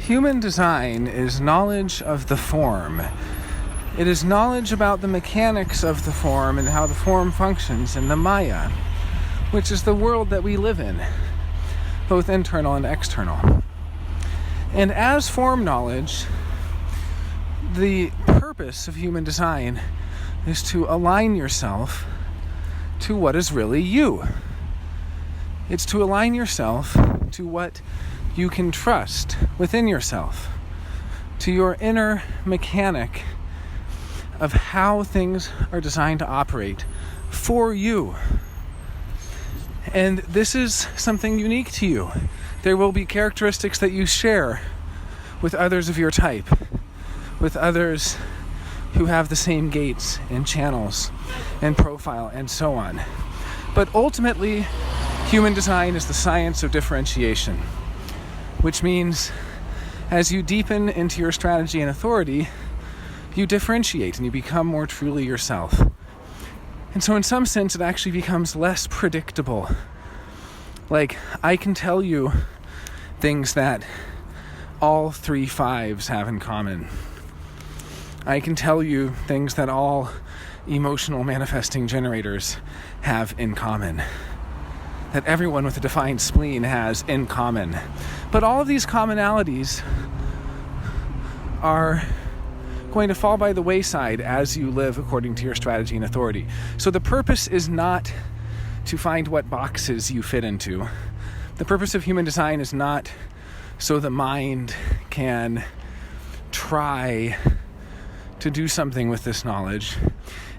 Human design is knowledge of the form. It is knowledge about the mechanics of the form and how the form functions in the Maya, which is the world that we live in, both internal and external. And as form knowledge, the purpose of human design is to align yourself to what is really you. It's to align yourself to what you can trust within yourself, to your inner mechanic of how things are designed to operate for you. And this is something unique to you. There will be characteristics that you share with others of your type, with others who have the same gates and channels and profile and so on. But ultimately, human design is the science of differentiation, which means as you deepen into your strategy and authority, you differentiate and you become more truly yourself. And so in some sense, it actually becomes less predictable. Like, I can tell you things that all 3 5s have in common. I can tell you things that all emotional manifesting generators have in common, that everyone with a defined spleen has in common. But all of these commonalities are going to fall by the wayside as you live according to your strategy and authority. So the purpose is not to find what boxes you fit into. The purpose of human design is not so the mind can try to do something with this knowledge.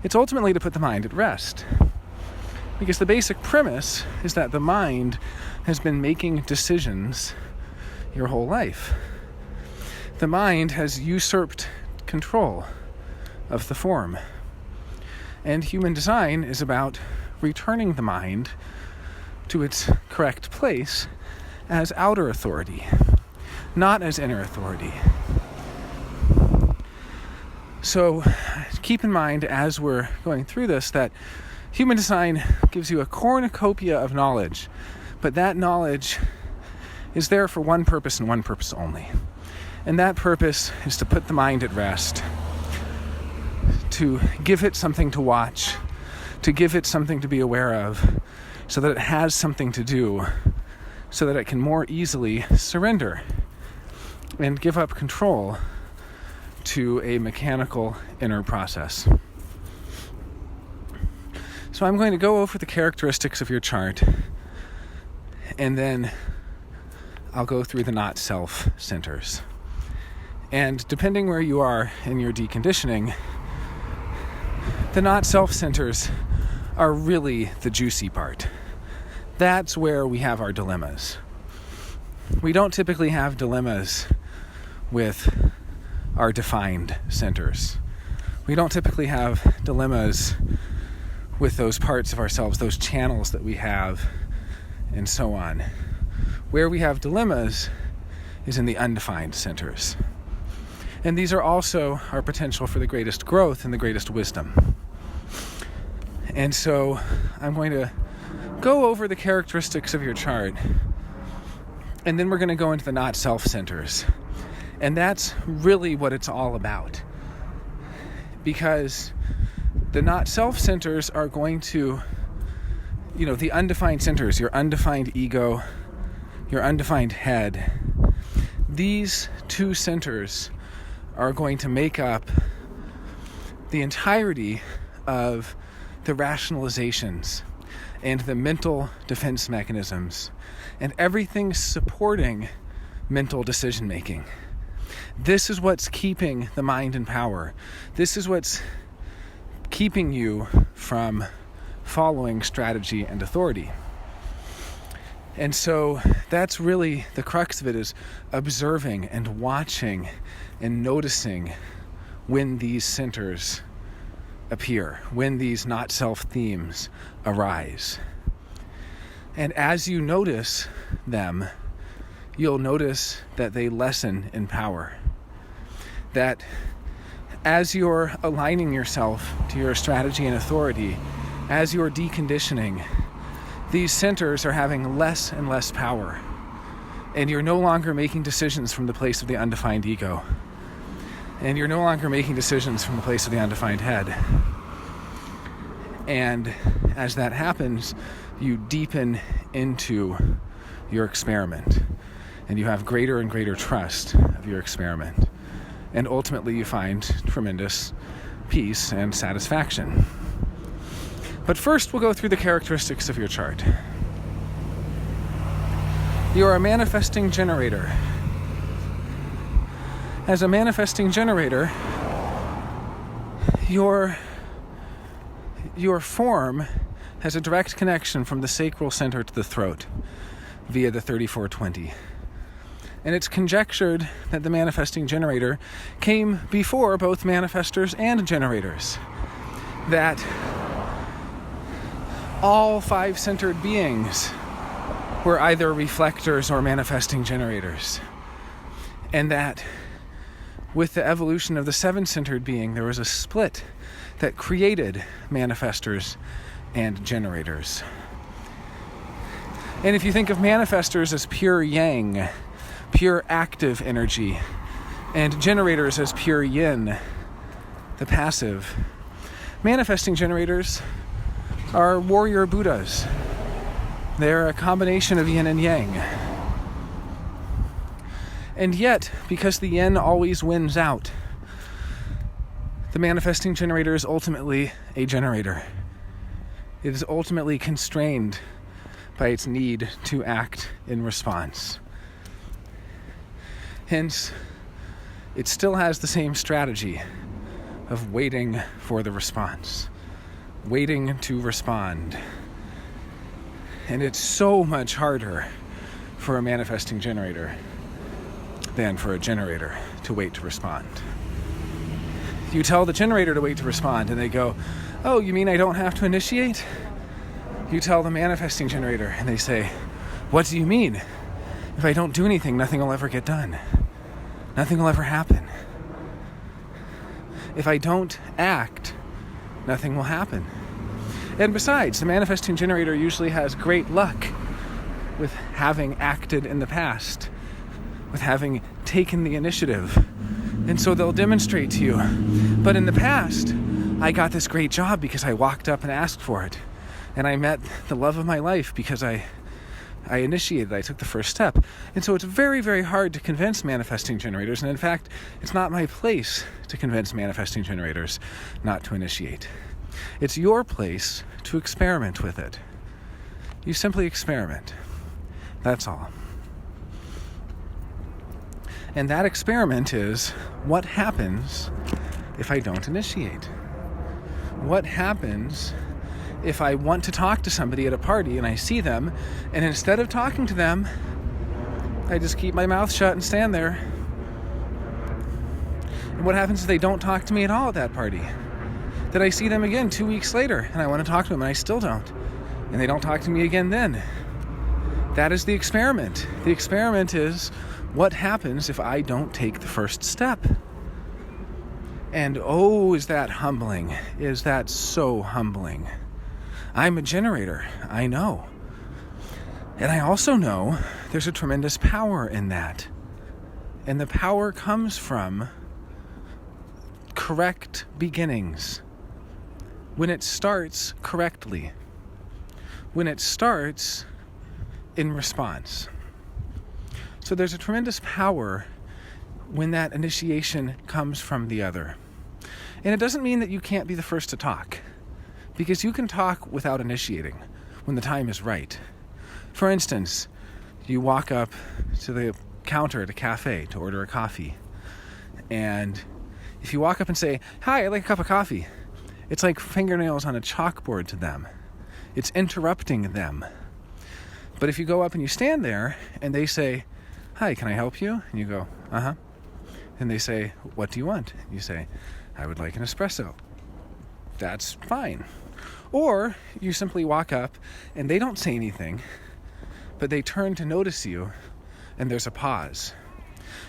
It's ultimately to put the mind at rest. Because the basic premise is that the mind has been making decisions your whole life. The mind has usurped control of the form. And human design is about returning the mind to its correct place as outer authority, not as inner authority. So keep in mind as we're going through this that human design gives you a cornucopia of knowledge, but that knowledge is there for one purpose and one purpose only. And that purpose is to put the mind at rest, to give it something to watch, to give it something to be aware of, so that it has something to do, so that it can more easily surrender and give up control to a mechanical inner process. So I'm going to go over the characteristics of your chart, and then I'll go through the not self centers. And depending where you are in your deconditioning, the not self centers are really the juicy part. That's where we have our dilemmas. We don't typically have dilemmas with our defined centers. We don't typically have dilemmas with those parts of ourselves, those channels that we have, and so on. Where we have dilemmas is in the undefined centers. And these are also our potential for the greatest growth and the greatest wisdom. And so I'm going to go over the characteristics of your chart, and then we're going to go into the not self centers. And that's really what it's all about. Because the not self centers are going to, the undefined centers, your undefined ego, your undefined head, these two centers are going to make up the entirety of the rationalizations and the mental defense mechanisms and everything supporting mental decision making. This is what's keeping the mind in power. This is what's keeping you from following strategy and authority. And so that's really the crux of it, is observing and watching and noticing when these centers appear, when these not self themes arise. And as you notice them, you'll notice that they lessen in power. That as you're aligning yourself to your strategy and authority, as you're deconditioning, these centers are having less and less power. And you're no longer making decisions from the place of the undefined ego. And you're no longer making decisions from the place of the undefined head. And as that happens, you deepen into your experiment. And you have greater and greater trust of your experiment. And ultimately you find tremendous peace and satisfaction. But first we'll go through the characteristics of your chart. You are a manifesting generator. As a manifesting generator, your form has a direct connection from the sacral center to the throat via the 3420. And it's conjectured that the manifesting generator came before both manifestors and generators. That all five-centered beings were either reflectors or manifesting generators. And that with the evolution of the seven-centered being, there was a split that created manifestors and generators. And if you think of manifestors as pure yang, pure active energy, and generators as pure yin, the passive, manifesting generators are warrior Buddhas. They're a combination of yin and yang. And yet, because the yin always wins out, the manifesting generator is ultimately a generator. It is ultimately constrained by its need to act in response. Hence, it still has the same strategy of waiting for the response, waiting to respond. And it's so much harder for a manifesting generator than for a generator to wait to respond. You tell the generator to wait to respond, and they go, "Oh, you mean I don't have to initiate?" You tell the manifesting generator, and they say, "What do you mean? If I don't do anything, nothing will ever get done. Nothing will ever happen. If I don't act, nothing will happen." And besides, the manifesting generator usually has great luck with having acted in the past, with having taken the initiative. And so they'll demonstrate to you, "But in the past, I got this great job because I walked up and asked for it. And I met the love of my life because I initiated, I took the first step." And so it's very, very hard to convince manifesting generators. And in fact, it's not my place to convince manifesting generators not to initiate. It's your place to experiment with it. You simply experiment. That's all. And that experiment is, what happens if I don't initiate? What happens if I want to talk to somebody at a party and I see them, and instead of talking to them, I just keep my mouth shut and stand there? And what happens if they don't talk to me at all at that party? Then I see them again 2 weeks later, and I want to talk to them, and I still don't. And they don't talk to me again then. That is the experiment. The experiment is, what happens if I don't take the first step? And oh, is that humbling? Is that so humbling? I'm a generator, I know. And I also know there's a tremendous power in that. And the power comes from correct beginnings. When it starts correctly. When it starts in response. So there's a tremendous power when that initiation comes from the other. And it doesn't mean that you can't be the first to talk, because you can talk without initiating when the time is right. For instance, you walk up to the counter at a cafe to order a coffee, and if you walk up and say, "Hi, I'd like a cup of coffee," it's like fingernails on a chalkboard to them. It's interrupting them. But if you go up and you stand there and they say, "Hi, can I help you?" And you go, "Uh-huh." And they say, "What do you want?" You say, "I would like an espresso." That's fine. Or you simply walk up and they don't say anything, but they turn to notice you, and there's a pause.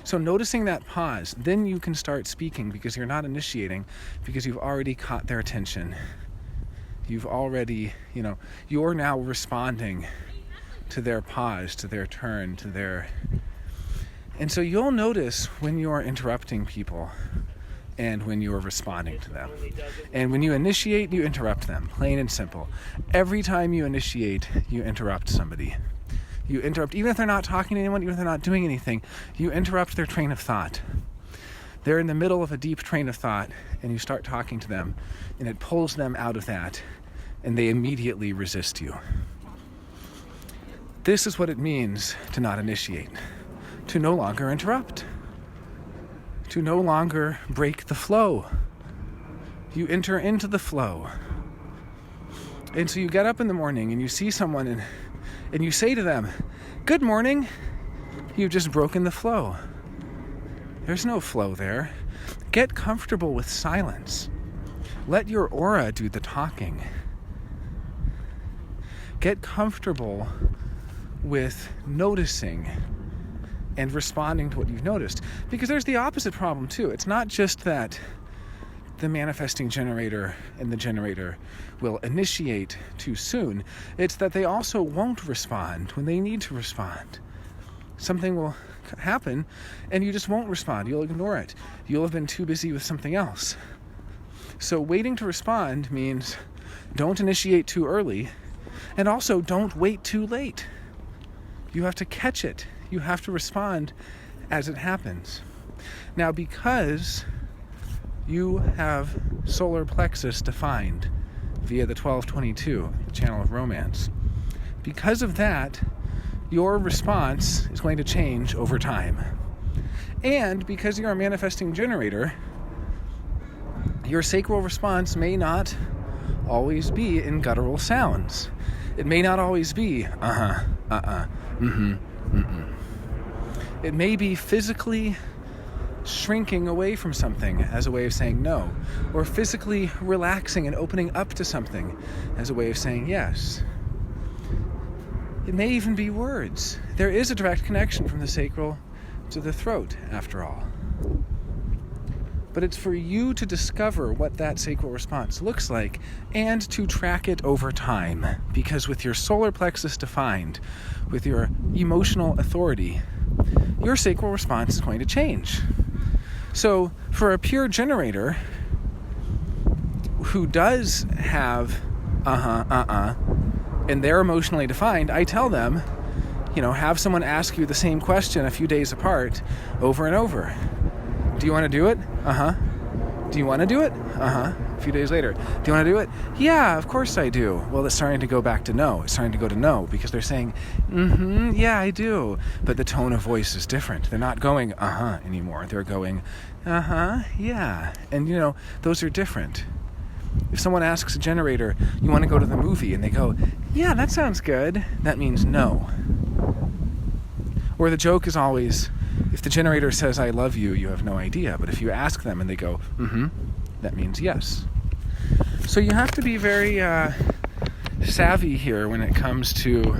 So noticing that pause, then you can start speaking, because you're not initiating, because you've already caught their attention. You've already, you're now responding to their pause, to their turn, And so you'll notice when you are interrupting people and when you are responding to them. And when you initiate, you interrupt them, plain and simple. Every time you initiate, you interrupt somebody. You interrupt, even if they're not talking to anyone, even if they're not doing anything, you interrupt their train of thought. They're in the middle of a deep train of thought, and you start talking to them, and it pulls them out of that, and they immediately resist you. This is what it means to not initiate, to no longer interrupt, to no longer break the flow. You enter into the flow. And so you get up in the morning and you see someone and you say to them, "Good morning." You've just broken the flow. There's no flow there. Get comfortable with silence. Let your aura do the talking. Get comfortable with noticing and responding to what you've noticed. Because there's the opposite problem too. It's not just that the manifesting generator and the generator will initiate too soon. It's that they also won't respond when they need to respond. Something will happen and you just won't respond. You'll ignore it. You'll have been too busy with something else. So waiting to respond means don't initiate too early, and also don't wait too late. You have to catch it. You have to respond as it happens. Now, because you have solar plexus defined via the 1222, the channel of romance, because of that, your response is going to change over time. And because you're a manifesting generator, your sacral response may not always be in guttural sounds. It may not always be It may be physically shrinking away from something as a way of saying no, or physically relaxing and opening up to something as a way of saying yes. It may even be words. There is a direct connection from the sacral to the throat, after all. But it's for you to discover what that sacral response looks like and to track it over time. Because with your solar plexus defined, with your emotional authority, your sacral response is going to change. So for a pure generator who does have and they're emotionally defined, I tell them, have someone ask you the same question a few days apart over and over. Do you want to do it? Do you want to do it? A few days later. Do you want to do it? Yeah, of course I do. Well, it's starting to go back to no. It's starting to go to no because they're saying, yeah, I do. But the tone of voice is different. They're not going, anymore. They're going, yeah. And, those are different. If someone asks a generator, you want to go to the movie? And they go, yeah, that sounds good. That means no. Or the joke is always, if the generator says, I love you, you have no idea. But if you ask them and they go, that means yes. So you have to be very savvy here when it comes to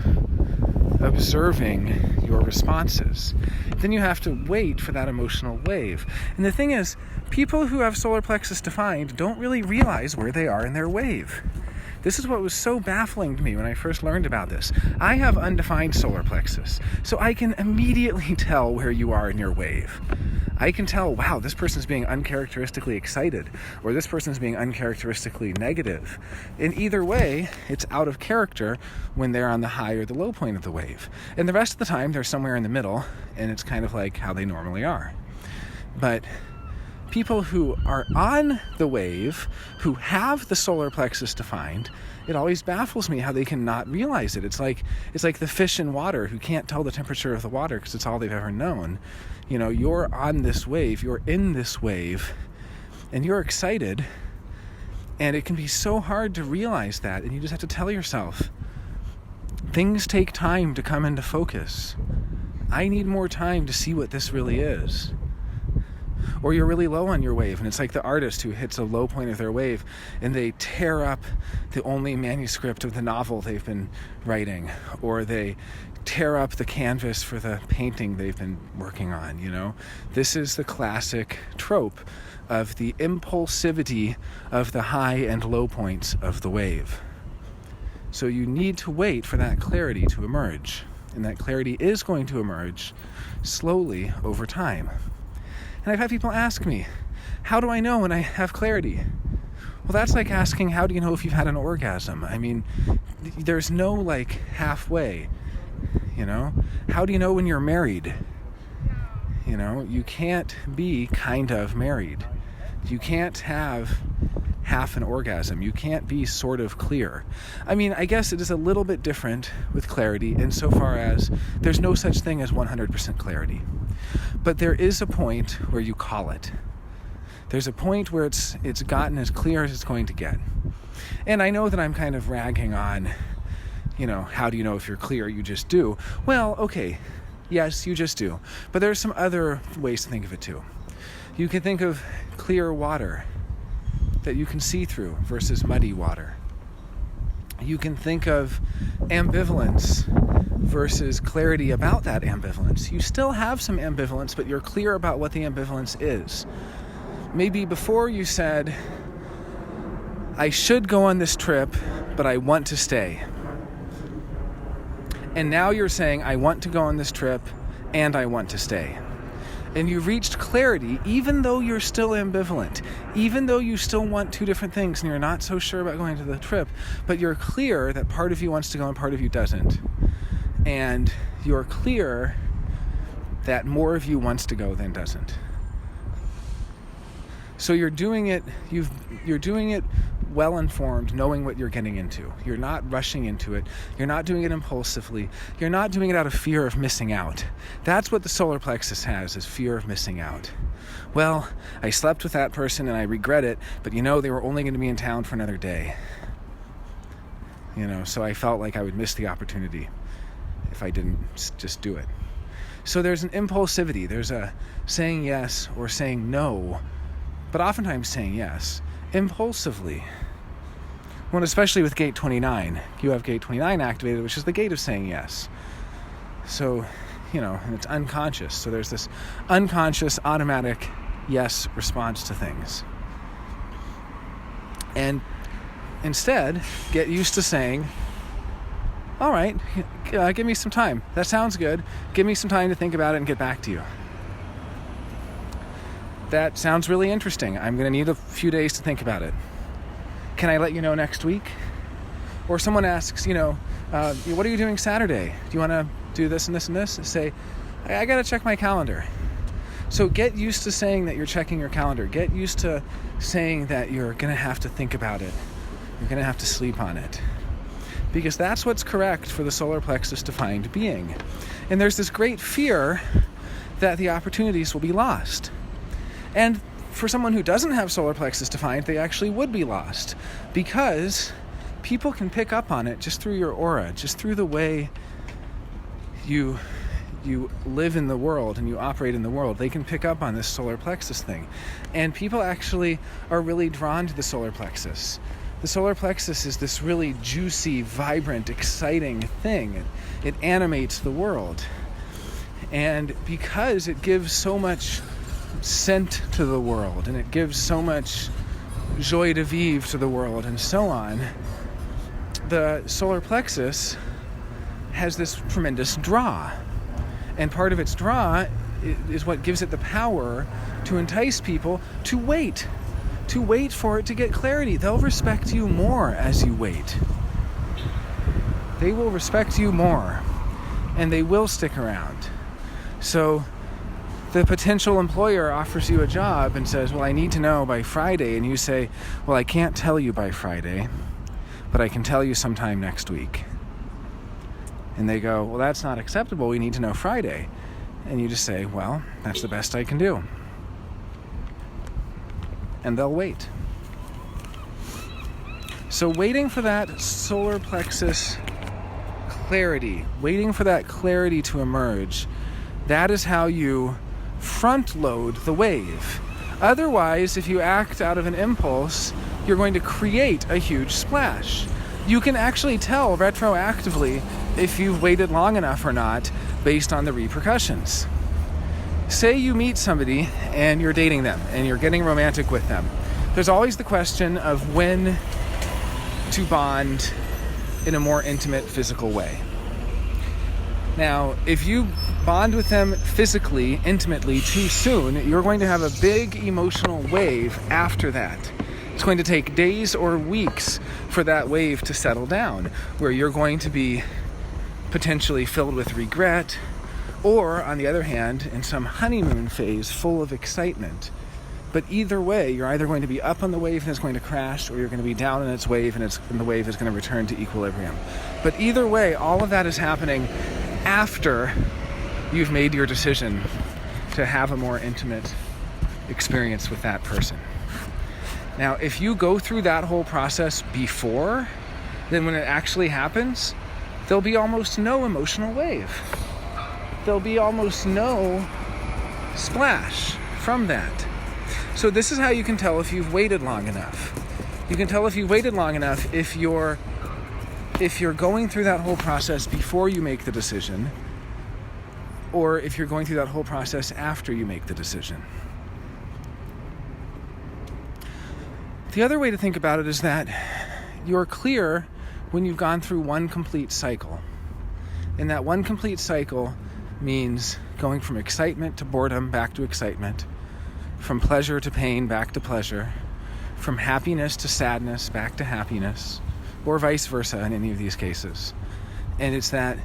observing your responses. Then you have to wait for that emotional wave. And the thing is, people who have solar plexus defined don't really realize where they are in their wave. This is what was so baffling to me when I first learned about this. I have undefined solar plexus, so I can immediately tell where you are in your wave. I can tell, wow, this person's being uncharacteristically excited, or this person's being uncharacteristically negative. In either way, it's out of character when they're on the high or the low point of the wave. And the rest of the time, they're somewhere in the middle, and it's kind of like how they normally are. But people who are on the wave, who have the solar plexus defined, it always baffles me how they can not realize it. It's like the fish in water who can't tell the temperature of the water because it's all they've ever known. You're on this wave, you're in this wave, and you're excited, and it can be so hard to realize that, and you just have to tell yourself, things take time to come into focus. I need more time to see what this really is. Or you're really low on your wave, and it's like the artist who hits a low point of their wave and they tear up the only manuscript of the novel they've been writing, or they tear up the canvas for the painting they've been working on. This is the classic trope of the impulsivity of the high and low points of the wave. So you need to wait for that clarity to emerge. And that clarity is going to emerge slowly over time. And I've had people ask me, how do I know when I have clarity? Well, that's like asking, how do you know if you've had an orgasm? I mean, there's no like halfway, you know? How do you know when you're married? You know, you can't be kind of married. You can't have half an orgasm. You can't be sort of clear. I mean, I guess it is a little bit different with clarity insofar as there's no such thing as 100% clarity. But there is a point where you call it. There's a point where it's gotten as clear as it's going to get. And I know that I'm kind of ragging on, you know, how do you know if you're clear? You just do. Well, okay, yes, you just do. But there's some other ways to think of it too. You can think of clear water that you can see through versus muddy water. You can think of ambivalence versus clarity about that ambivalence. You still have some ambivalence, but you're clear about what the ambivalence is. Maybe before you said, I should go on this trip, but I want to stay. And now you're saying, I want to go on this trip and I want to stay. And you've reached clarity, even though you're still ambivalent, even though you still want two different things and you're not so sure about going to the trip, but you're clear that part of you wants to go and part of you doesn't. And you're clear that more of you wants to go than doesn't. So you're doing it well-informed, knowing what you're getting into. You're not rushing into it. You're not doing it impulsively. You're not doing it out of fear of missing out. That's what the solar plexus has, is fear of missing out. Well, I slept with that person and I regret it, but you know, they were only going to be in town for another day. You know, so I felt like I would miss the opportunity if I didn't just do it. So there's an impulsivity. There's a saying yes or saying no, but oftentimes saying yes impulsively. Well, especially with gate 29. You have gate 29 activated, which is the gate of saying yes. So, you know, and it's unconscious. So there's this unconscious, automatic yes response to things. And instead, get used to saying, all right, give me some time. That sounds good. Give me some time to think about it and get back to you. That sounds really interesting. I'm going to need a few days to think about it. Can I let you know next week? Or someone asks, what are you doing Saturday? Do you want to do this and this and this? Say, I got to check my calendar. So get used to saying that you're checking your calendar. Get used to saying that you're going to have to think about it. You're going to have to sleep on it. Because that's what's correct for the solar plexus defined being. And there's this great fear that the opportunities will be lost. And for someone who doesn't have solar plexus defined, they actually would be lost, because people can pick up on it just through your aura, just through the way you live in the world and you operate in the world. They can pick up on this solar plexus thing. And people actually are really drawn to the solar plexus. The solar plexus is this really juicy, vibrant, exciting thing. It animates the world. And because it gives so much scent to the world, and it gives so much joie de vivre to the world, and so on, the solar plexus has this tremendous draw. And part of its draw is what gives it the power to entice people to wait for it to get clarity. They'll respect you more as you wait. They will respect you more, and they will stick around. So the potential employer offers you a job and says, well, I need to know by Friday. And you say, well, I can't tell you by Friday, but I can tell you sometime next week. And they go, well, that's not acceptable. We need to know Friday. And you just say, well, that's the best I can do. And they'll wait. So waiting for that solar plexus clarity, waiting for that clarity to emerge, that is how you front load the wave. Otherwise, if you act out of an impulse, you're going to create a huge splash. You can actually tell retroactively if you've waited long enough or not based on the repercussions. Say you meet somebody and you're dating them and you're getting romantic with them. There's always the question of when to bond in a more intimate physical way. Now, if you bond with them physically, intimately, too soon, you're going to have a big emotional wave after that. It's going to take days or weeks for that wave to settle down, where you're going to be potentially filled with regret, or, on the other hand, in some honeymoon phase full of excitement. But either way, you're either going to be up on the wave and it's going to crash, or you're going to be down in its wave and the wave is going to return to equilibrium. But either way, all of that is happening after you've made your decision to have a more intimate experience with that person. Now, if you go through that whole process before, then when it actually happens, there'll be almost no emotional wave. There'll be almost no splash from that. So this is how you can tell if you've waited long enough. You can tell if you've waited long enough if you're going through that whole process before you make the decision, or if you're going through that whole process after you make the decision. The other way to think about it is that you're clear when you've gone through one complete cycle. And that one complete cycle means going from excitement to boredom back to excitement, from pleasure to pain back to pleasure, from happiness to sadness back to happiness, or vice versa in any of these cases. And it's that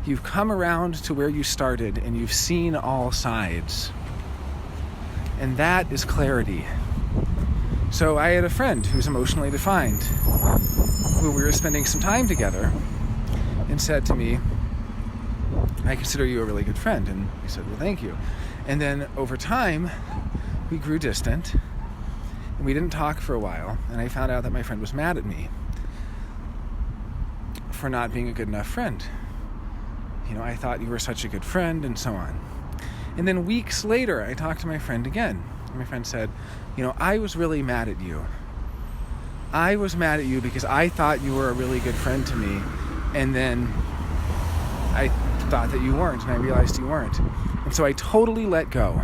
you've come around to where you started and you've seen all sides. And that is clarity. So I had a friend who's emotionally defined, who we were spending some time together, and said to me, "I consider you a really good friend." And he said, "Well, thank you." And then over time, we grew distant, and we didn't talk for a while, and I found out that my friend was mad at me for not being a good enough friend. I thought you were such a good friend, and so on. And then weeks later, I talked to my friend again. And my friend said, "I was really mad at you. I was mad at you because I thought you were a really good friend to me, and then I thought that you weren't, and I realized you weren't. And so I totally let go.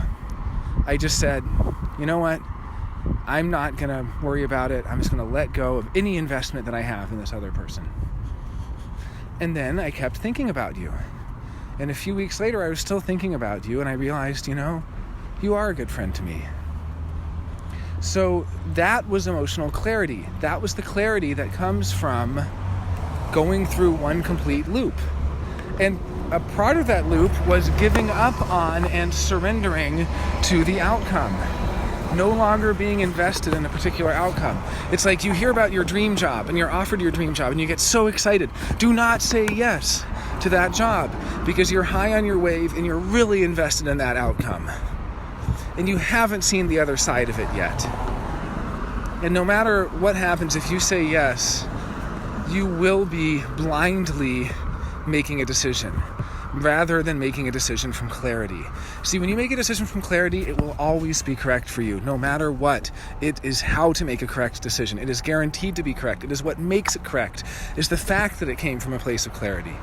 I just said, you know what? I'm not going to worry about it. I'm just going to let go of any investment that I have in this other person." And then I kept thinking about you. And a few weeks later, I was still thinking about you, and I realized, you are a good friend to me. So that was emotional clarity. That was the clarity that comes from going through one complete loop. And a part of that loop was giving up on and surrendering to the outcome. No longer being invested in a particular outcome. It's like you hear about your dream job and you're offered your dream job and you get so excited. Do not say yes to that job because you're high on your wave and you're really invested in that outcome. And you haven't seen the other side of it yet. And no matter what happens, if you say yes, you will be blindly making a decision rather than making a decision from clarity. See, when you make a decision from clarity, it will always be correct for you, no matter what. It is how to make a correct decision. It is guaranteed to be correct. It is what makes it correct, is the fact that it came from a place of clarity.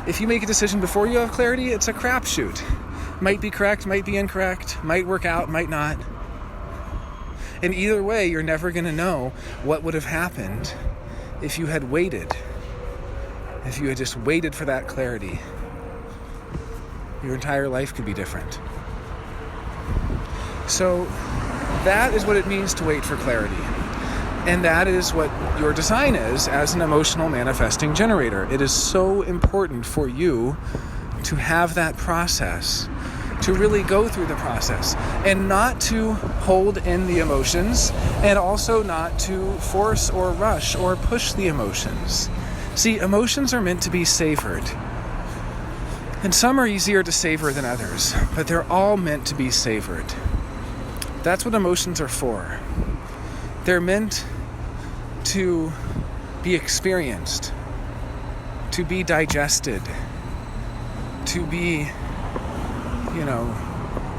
If you make a decision before you have clarity, it's a crapshoot. Might be correct, might be incorrect, might work out, might not. And either way, you're never going to know what would have happened if you had waited. If you had just waited for that clarity. Your entire life could be different. So that is what it means to wait for clarity. And that is what your design is as an emotional manifesting generator. It is so important for you to have that process, to really go through the process, and not to hold in the emotions, and also not to force or rush or push the emotions. See, emotions are meant to be savored. And some are easier to savor than others, but they're all meant to be savored. That's what emotions are for. They're meant to be experienced, to be digested, to be,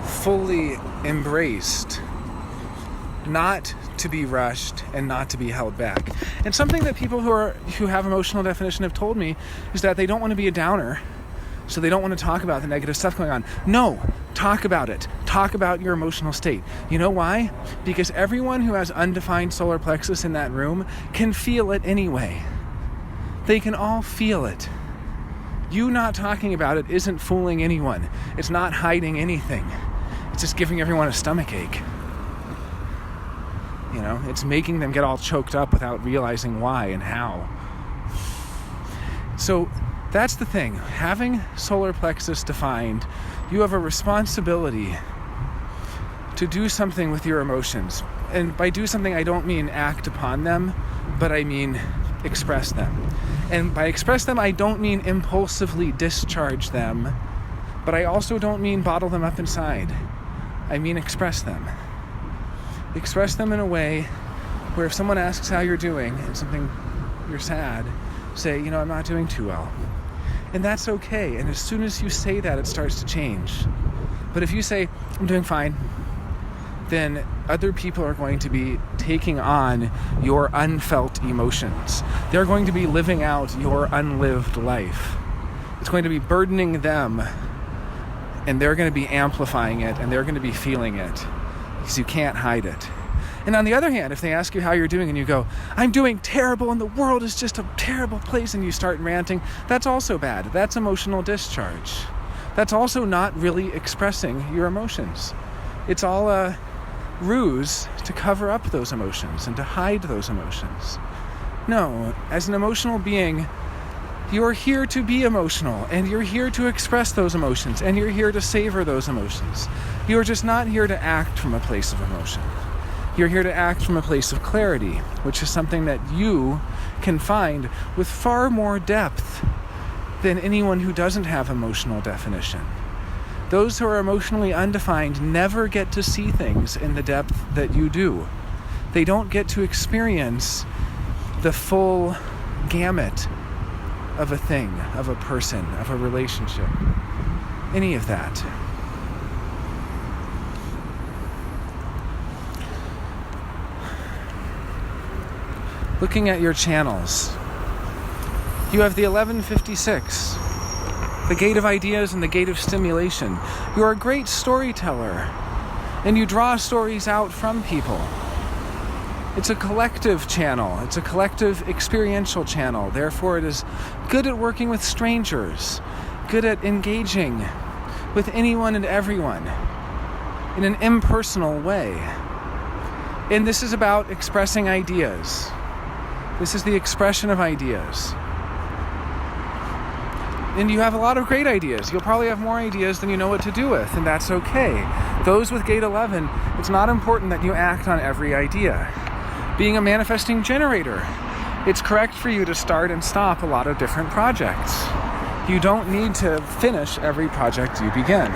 fully embraced, not to be rushed and not to be held back. And something that people who have emotional definition have told me is that they don't want to be a downer. So they don't want to talk about the negative stuff going on. No, talk about it. Talk about your emotional state. You know why? Because everyone who has undefined solar plexus in that room can feel it anyway. They can all feel it. You not talking about it isn't fooling anyone. It's not hiding anything. It's just giving everyone a stomachache. It's making them get all choked up without realizing why and how. So that's the thing. Having solar plexus defined, you have a responsibility to do something with your emotions. And by do something, I don't mean act upon them, but I mean express them. And by express them, I don't mean impulsively discharge them, but I also don't mean bottle them up inside. I mean express them. Express them in a way where if someone asks how you're doing and something you're sad, say, I'm not doing too well. And that's okay. And as soon as you say that, it starts to change. But if you say, I'm doing fine, then other people are going to be taking on your unfelt emotions. They're going to be living out your unlived life. It's going to be burdening them, and they're going to be amplifying it, and they're going to be feeling it, because you can't hide it. And on the other hand, if they ask you how you're doing and you go, I'm doing terrible and the world is just a terrible place, and you start ranting, that's also bad. That's emotional discharge. That's also not really expressing your emotions. It's all a ruse to cover up those emotions and to hide those emotions. No, as an emotional being, you're here to be emotional, and you're here to express those emotions, and you're here to savor those emotions. You're just not here to act from a place of emotion. You're here to act from a place of clarity, which is something that you can find with far more depth than anyone who doesn't have emotional definition. Those who are emotionally undefined never get to see things in the depth that you do. They don't get to experience the full gamut of a thing, of a person, of a relationship, any of that. Looking at your channels, you have the 1156, the gate of ideas and the gate of stimulation. You are a great storyteller, and you draw stories out from people. It's a collective channel. It's a collective experiential channel. Therefore, it is good at working with strangers, good at engaging with anyone and everyone in an impersonal way. And this is about expressing ideas. This is the expression of ideas. And you have a lot of great ideas. You'll probably have more ideas than you know what to do with, and that's okay. Those with Gate 11, it's not important that you act on every idea. Being a manifesting generator, it's correct for you to start and stop a lot of different projects. You don't need to finish every project you begin.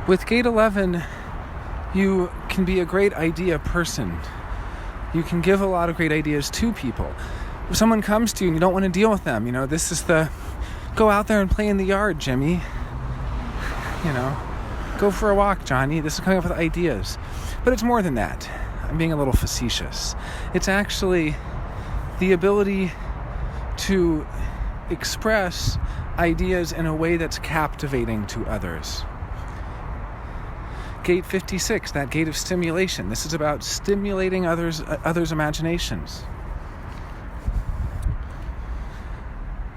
With Gate 11, you can be a great idea person. You can give a lot of great ideas to people. If someone comes to you and you don't want to deal with them, this is the go out there and play in the yard, Jimmy. Go for a walk, Johnny. This is coming up with ideas. But it's more than that. I'm being a little facetious. It's actually the ability to express ideas in a way that's captivating to others. Gate 56, that gate of stimulation. This is about stimulating others' imaginations.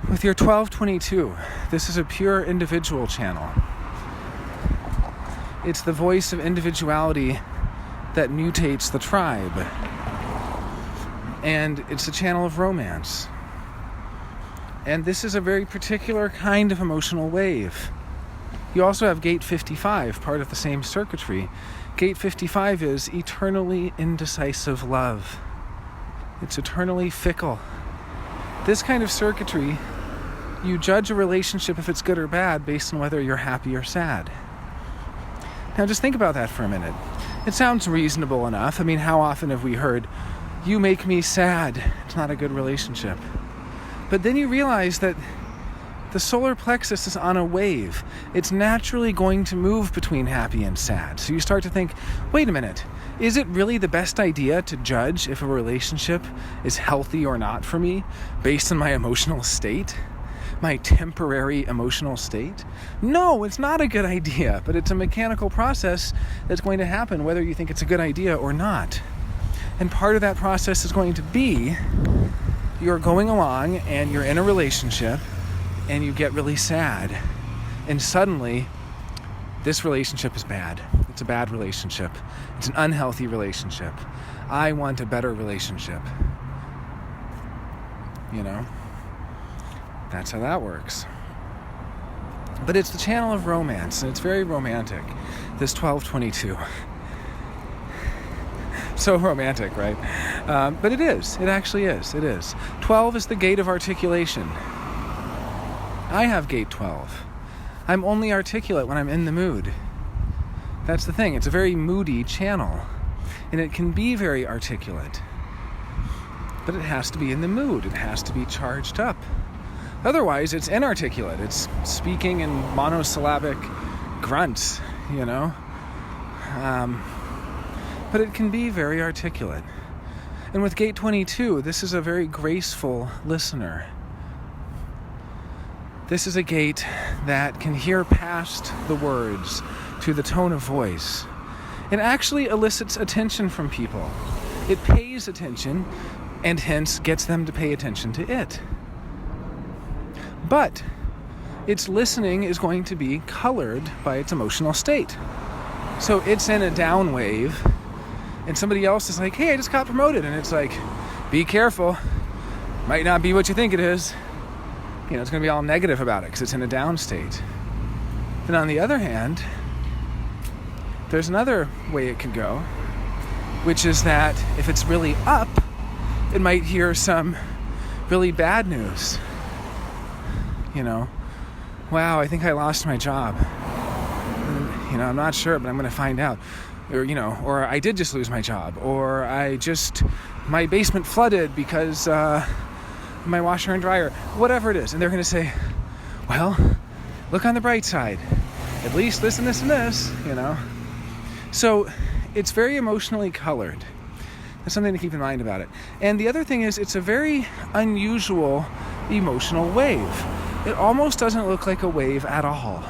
With your 1222, this is a pure individual channel. It's the voice of individuality that mutates the tribe. And it's a channel of romance. And this is a very particular kind of emotional wave. You also have Gate 55, part of the same circuitry. Gate 55 is eternally indecisive love. It's eternally fickle. This kind of circuitry, you judge a relationship if it's good or bad based on whether you're happy or sad. Now just think about that for a minute. It sounds reasonable enough. How often have we heard, you make me sad, it's not a good relationship. But then you realize that the solar plexus is on a wave. It's naturally going to move between happy and sad. So you start to think, wait a minute, is it really the best idea to judge if a relationship is healthy or not for me based on my emotional state? My temporary emotional state? No, it's not a good idea, but it's a mechanical process that's going to happen whether you think it's a good idea or not. And part of that process is going to be you're going along and you're in a relationship and you get really sad. And suddenly, this relationship is bad. It's a bad relationship. It's an unhealthy relationship. I want a better relationship. You know? That's how that works. But it's the channel of romance, and it's very romantic. This 1222. So romantic, right? But it is. It actually is. It is. 12 is the gate of articulation. I have gate 12. I'm only articulate when I'm in the mood. That's the thing. It's a very moody channel. And it can be very articulate. But it has to be in the mood. It has to be charged up. Otherwise, it's inarticulate. It's speaking in monosyllabic grunts, you know? But it can be very articulate. And with gate 22, this is a very graceful listener. This is a gate that can hear past the words to the tone of voice. It actually elicits attention from people. It pays attention and hence gets them to pay attention to it. But its listening is going to be colored by its emotional state. So it's in a down wave and somebody else is like, hey, I just got promoted. And it's like, be careful. Might not be what you think it is. You know, it's going to be all negative about it because it's in a down state. Then on the other hand, there's another way it could go, which is that if it's really up, it might hear some really bad news. You know, wow, I think I lost my job. And, you know, I'm not sure, but I'm going to find out. Or, you know, or I did just lose my job. Or my basement flooded because my washer and dryer, whatever it is. And they're going to say, well, look on the bright side. At least this and this and this, you know. So it's very emotionally colored. That's something to keep in mind about it. And the other thing is it's a very unusual emotional wave. It almost doesn't look like a wave at all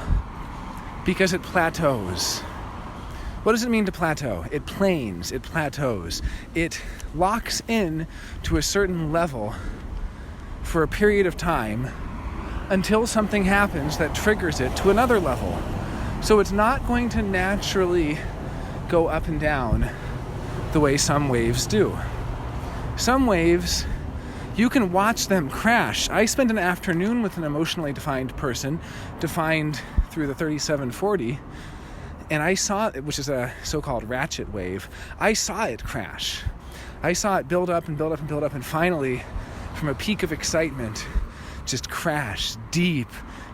because it plateaus. What does it mean to plateau? It planes, it plateaus. It locks in to a certain level for a period of time until something happens that triggers it to another level. So it's not going to naturally go up and down the way some waves do. Some waves, you can watch them crash. I spent an afternoon with an emotionally defined person, defined through the 3740, and I saw it, which is a so-called ratchet wave. I saw it crash. I saw it build up and build up and build up, and finally, from a peak of excitement, just crash deep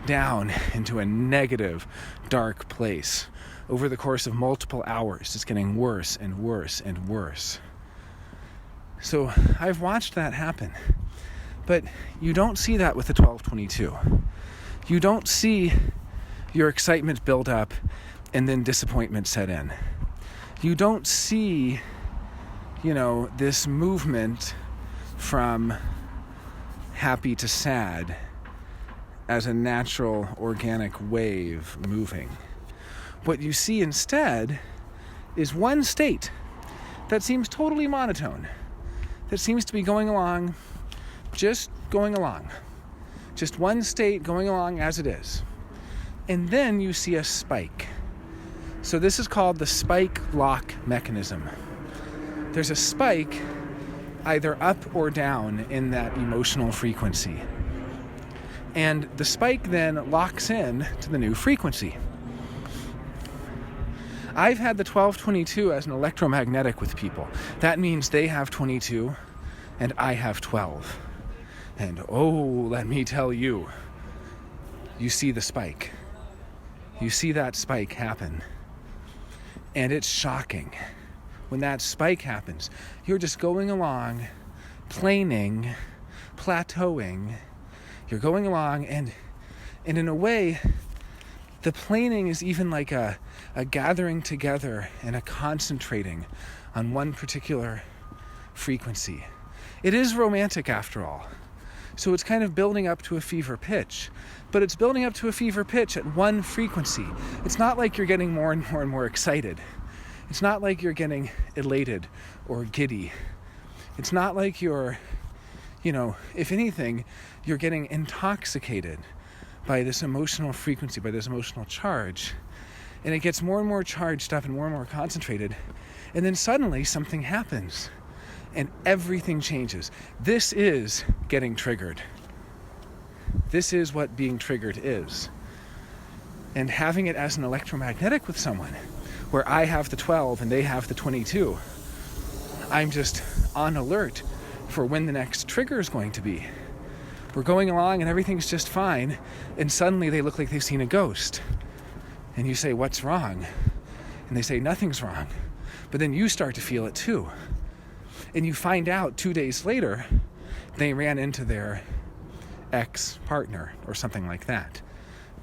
down into a negative, dark place. Over the course of multiple hours, it's getting worse and worse and worse. So I've watched that happen. But you don't see that with the 1222. You don't see your excitement build up and then disappointment set in. You don't see, this movement from happy to sad as a natural organic wave moving. What you see instead is one state that seems totally monotone, that seems to be going along, just going along. Just one state going along as it is. And then you see a spike. So this is called the spike lock mechanism. There's a spike either up or down in that emotional frequency. And the spike then locks in to the new frequency. I've had the 1222 as an electromagnetic with people. That means they have 22 and I have 12. And let me tell you, you see the spike. You see that spike happen. And it's shocking. When that spike happens, you're just going along, planing, plateauing. You're going along and in a way, the planing is even like a gathering together and a concentrating on one particular frequency. It is romantic after all. So it's kind of building up to a fever pitch. But it's building up to a fever pitch at one frequency. It's not like you're getting more and more and more excited. It's not like you're getting elated or giddy. It's not like you're, if anything, you're getting intoxicated by this emotional frequency, by this emotional charge. And it gets more and more charged up and more concentrated. And then suddenly something happens and everything changes. This is getting triggered. This is what being triggered is. And having it as an electromagnetic with someone, where I have the 12 and they have the 22, I'm just on alert for when the next trigger is going to be. We're going along and everything's just fine, and suddenly they look like they've seen a ghost. And you say, what's wrong? And they say, nothing's wrong. But then you start to feel it too. And you find out 2 days later, they ran into their ex-partner or something like that,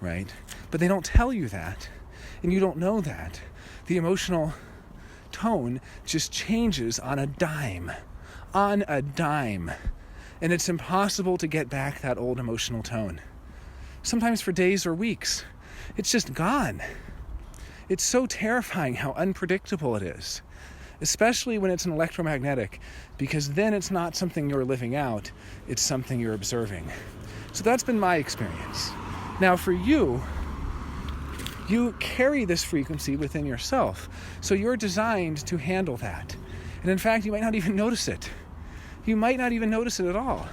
right? But they don't tell you that, and you don't know that. The emotional tone just changes on a dime. On a dime. And it's impossible to get back that old emotional tone. Sometimes for days or weeks. It's just gone. It's so terrifying how unpredictable it is. Especially when it's an electromagnetic, because then it's not something you're living out, it's something you're observing. So that's been my experience. Now for you, you carry this frequency within yourself, so you're designed to handle that. And in fact, you might not even notice it. You might not even notice it at all.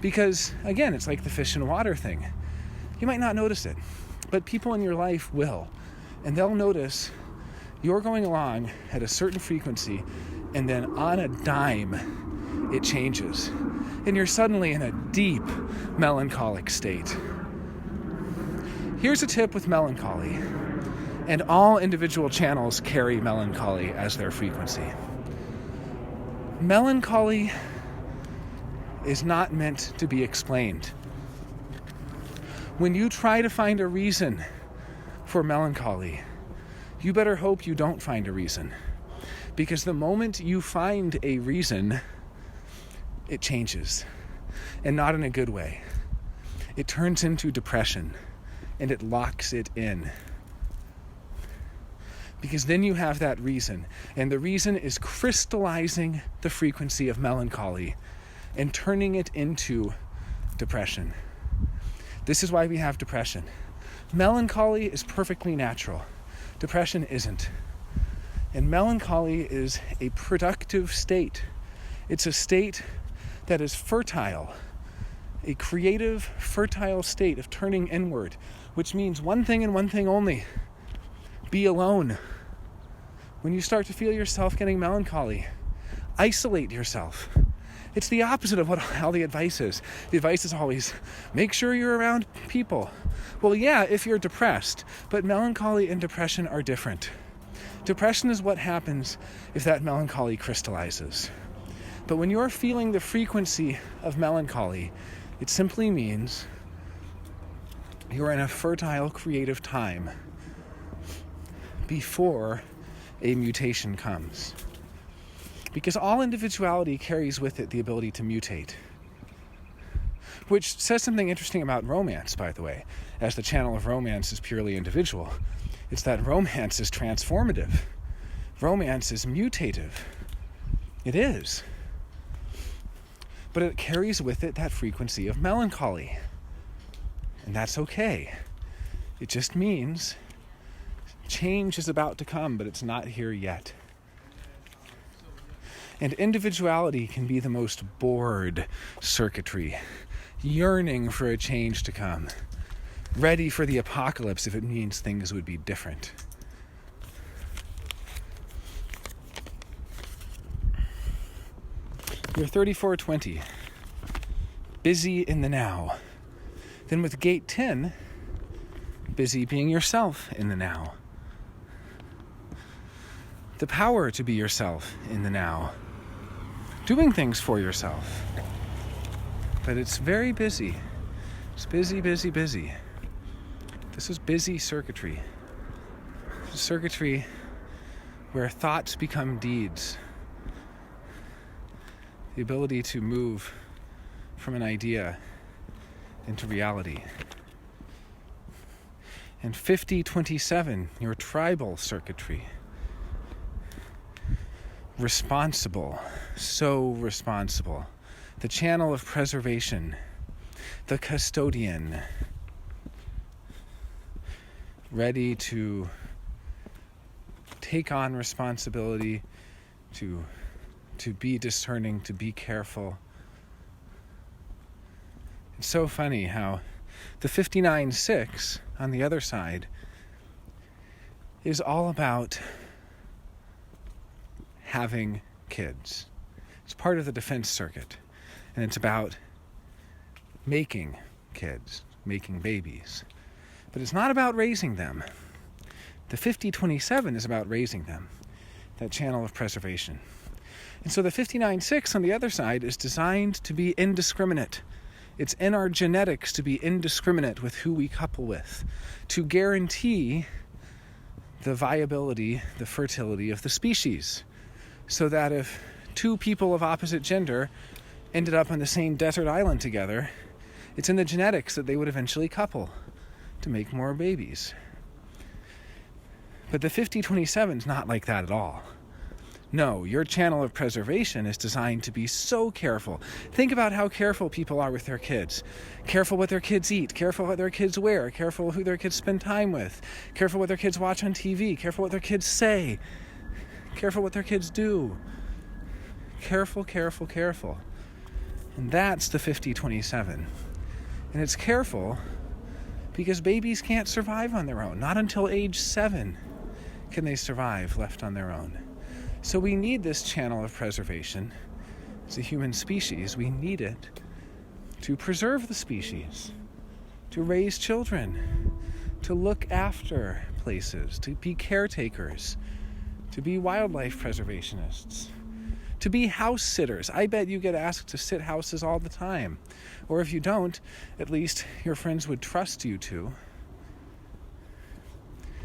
Because, again, it's like the fish in water thing. You might not notice it, but people in your life will. And they'll notice you're going along at a certain frequency, and then on a dime, it changes. And you're suddenly in a deep melancholic state. Here's a tip with melancholy, and all individual channels carry melancholy as their frequency. Melancholy is not meant to be explained. When you try to find a reason for melancholy, you better hope you don't find a reason. Because the moment you find a reason, it changes. And not in a good way. It turns into depression. And it locks it in. Because then you have that reason. And the reason is crystallizing the frequency of melancholy and turning it into depression. This is why we have depression. Melancholy is perfectly natural. Depression isn't. And melancholy is a productive state. It's a state that is fertile. A creative, fertile state of turning inward, which means one thing and one thing only. Be alone. When you start to feel yourself getting melancholy, isolate yourself. It's the opposite of what all the advice is. The advice is always, make sure you're around people. Well, yeah, if you're depressed, but melancholy and depression are different. Depression is what happens if that melancholy crystallizes. But when you're feeling the frequency of melancholy, it simply means you're in a fertile, creative time before a mutation comes. Because all individuality carries with it the ability to mutate. Which says something interesting about romance, by the way, as the channel of romance is purely individual. It's that romance is transformative. Romance is mutative. It is. But it carries with it that frequency of melancholy. And that's okay. It just means change is about to come, but it's not here yet. And individuality can be the most bored circuitry, yearning for a change to come, ready for the apocalypse if it means things would be different. You're 3420, busy in the now. Then with gate 10, busy being yourself in the now. The power to be yourself in the now. Doing things for yourself. But it's very busy. It's busy, busy, busy. This is busy circuitry. This is circuitry where thoughts become deeds. The ability to move from an idea into reality. And 5027, your tribal circuitry. responsible, so responsible, the channel of preservation, the custodian, ready to take on responsibility, to be discerning, to be careful. It's so funny how the 59-6 on the other side is all about having kids. It's part of the defense circuit, and it's about making kids, making babies. But it's not about raising them. The 50-27 is about raising them, that channel of preservation. And so the 59-6 on the other side is designed to be indiscriminate. It's in our genetics to be indiscriminate with who we couple with, to guarantee the viability, the fertility of the species, so that if two people of opposite gender ended up on the same desert island together, it's in the genetics that they would eventually couple to make more babies. But the 50-27 is not like that at all. No, your channel of preservation is designed to be so careful. Think about how careful people are with their kids. Careful what their kids eat, careful what their kids wear, careful who their kids spend time with, careful what their kids watch on TV, careful what their kids say, careful what their kids do. Careful, careful, careful. And that's the 50-27. And it's careful because babies can't survive on their own. Not until age 7 can they survive left on their own. So we need this channel of preservation. As a human species, we need it to preserve the species, to raise children, to look after places, to be caretakers, to be wildlife preservationists, to be house sitters. I bet you get asked to sit houses all the time. Or if you don't, at least your friends would trust you to.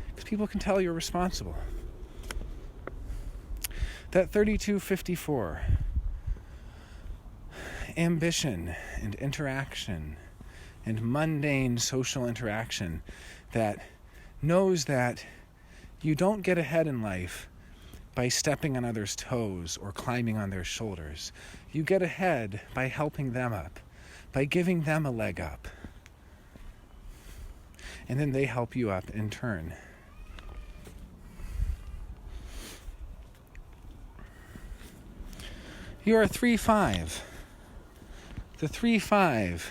Because people can tell you're responsible. That 32-54, ambition and interaction and mundane social interaction that knows that you don't get ahead in life by stepping on others' toes or climbing on their shoulders. You get ahead by helping them up, by giving them a leg up. And then they help you up in turn. You're a 3-5. The 3-5.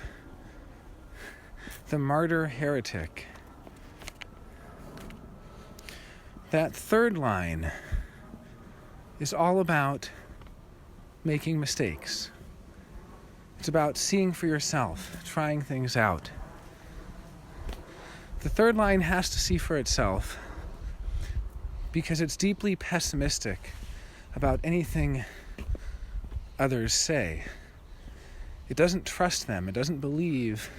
The martyr heretic. That third line is all about making mistakes. It's about seeing for yourself, trying things out. The third line has to see for itself because it's deeply pessimistic about anything others say. It doesn't trust them. It doesn't believe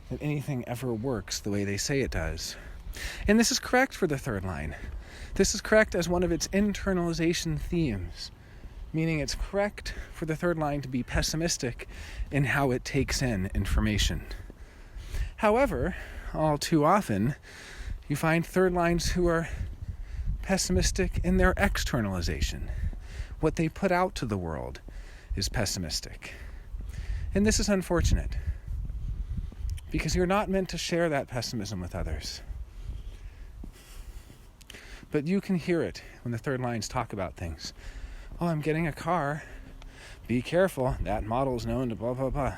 that anything ever works the way they say it does. And this is correct for the third line. This is correct as one of its internalization themes, meaning it's correct for the third line to be pessimistic in how it takes in information. However, all too often, you find third lines who are pessimistic in their externalization. What they put out to the world is pessimistic. And this is unfortunate, because you're not meant to share that pessimism with others. But you can hear it when the third lines talk about things. Oh, I'm getting a car. Be careful. That model is known to blah, blah, blah,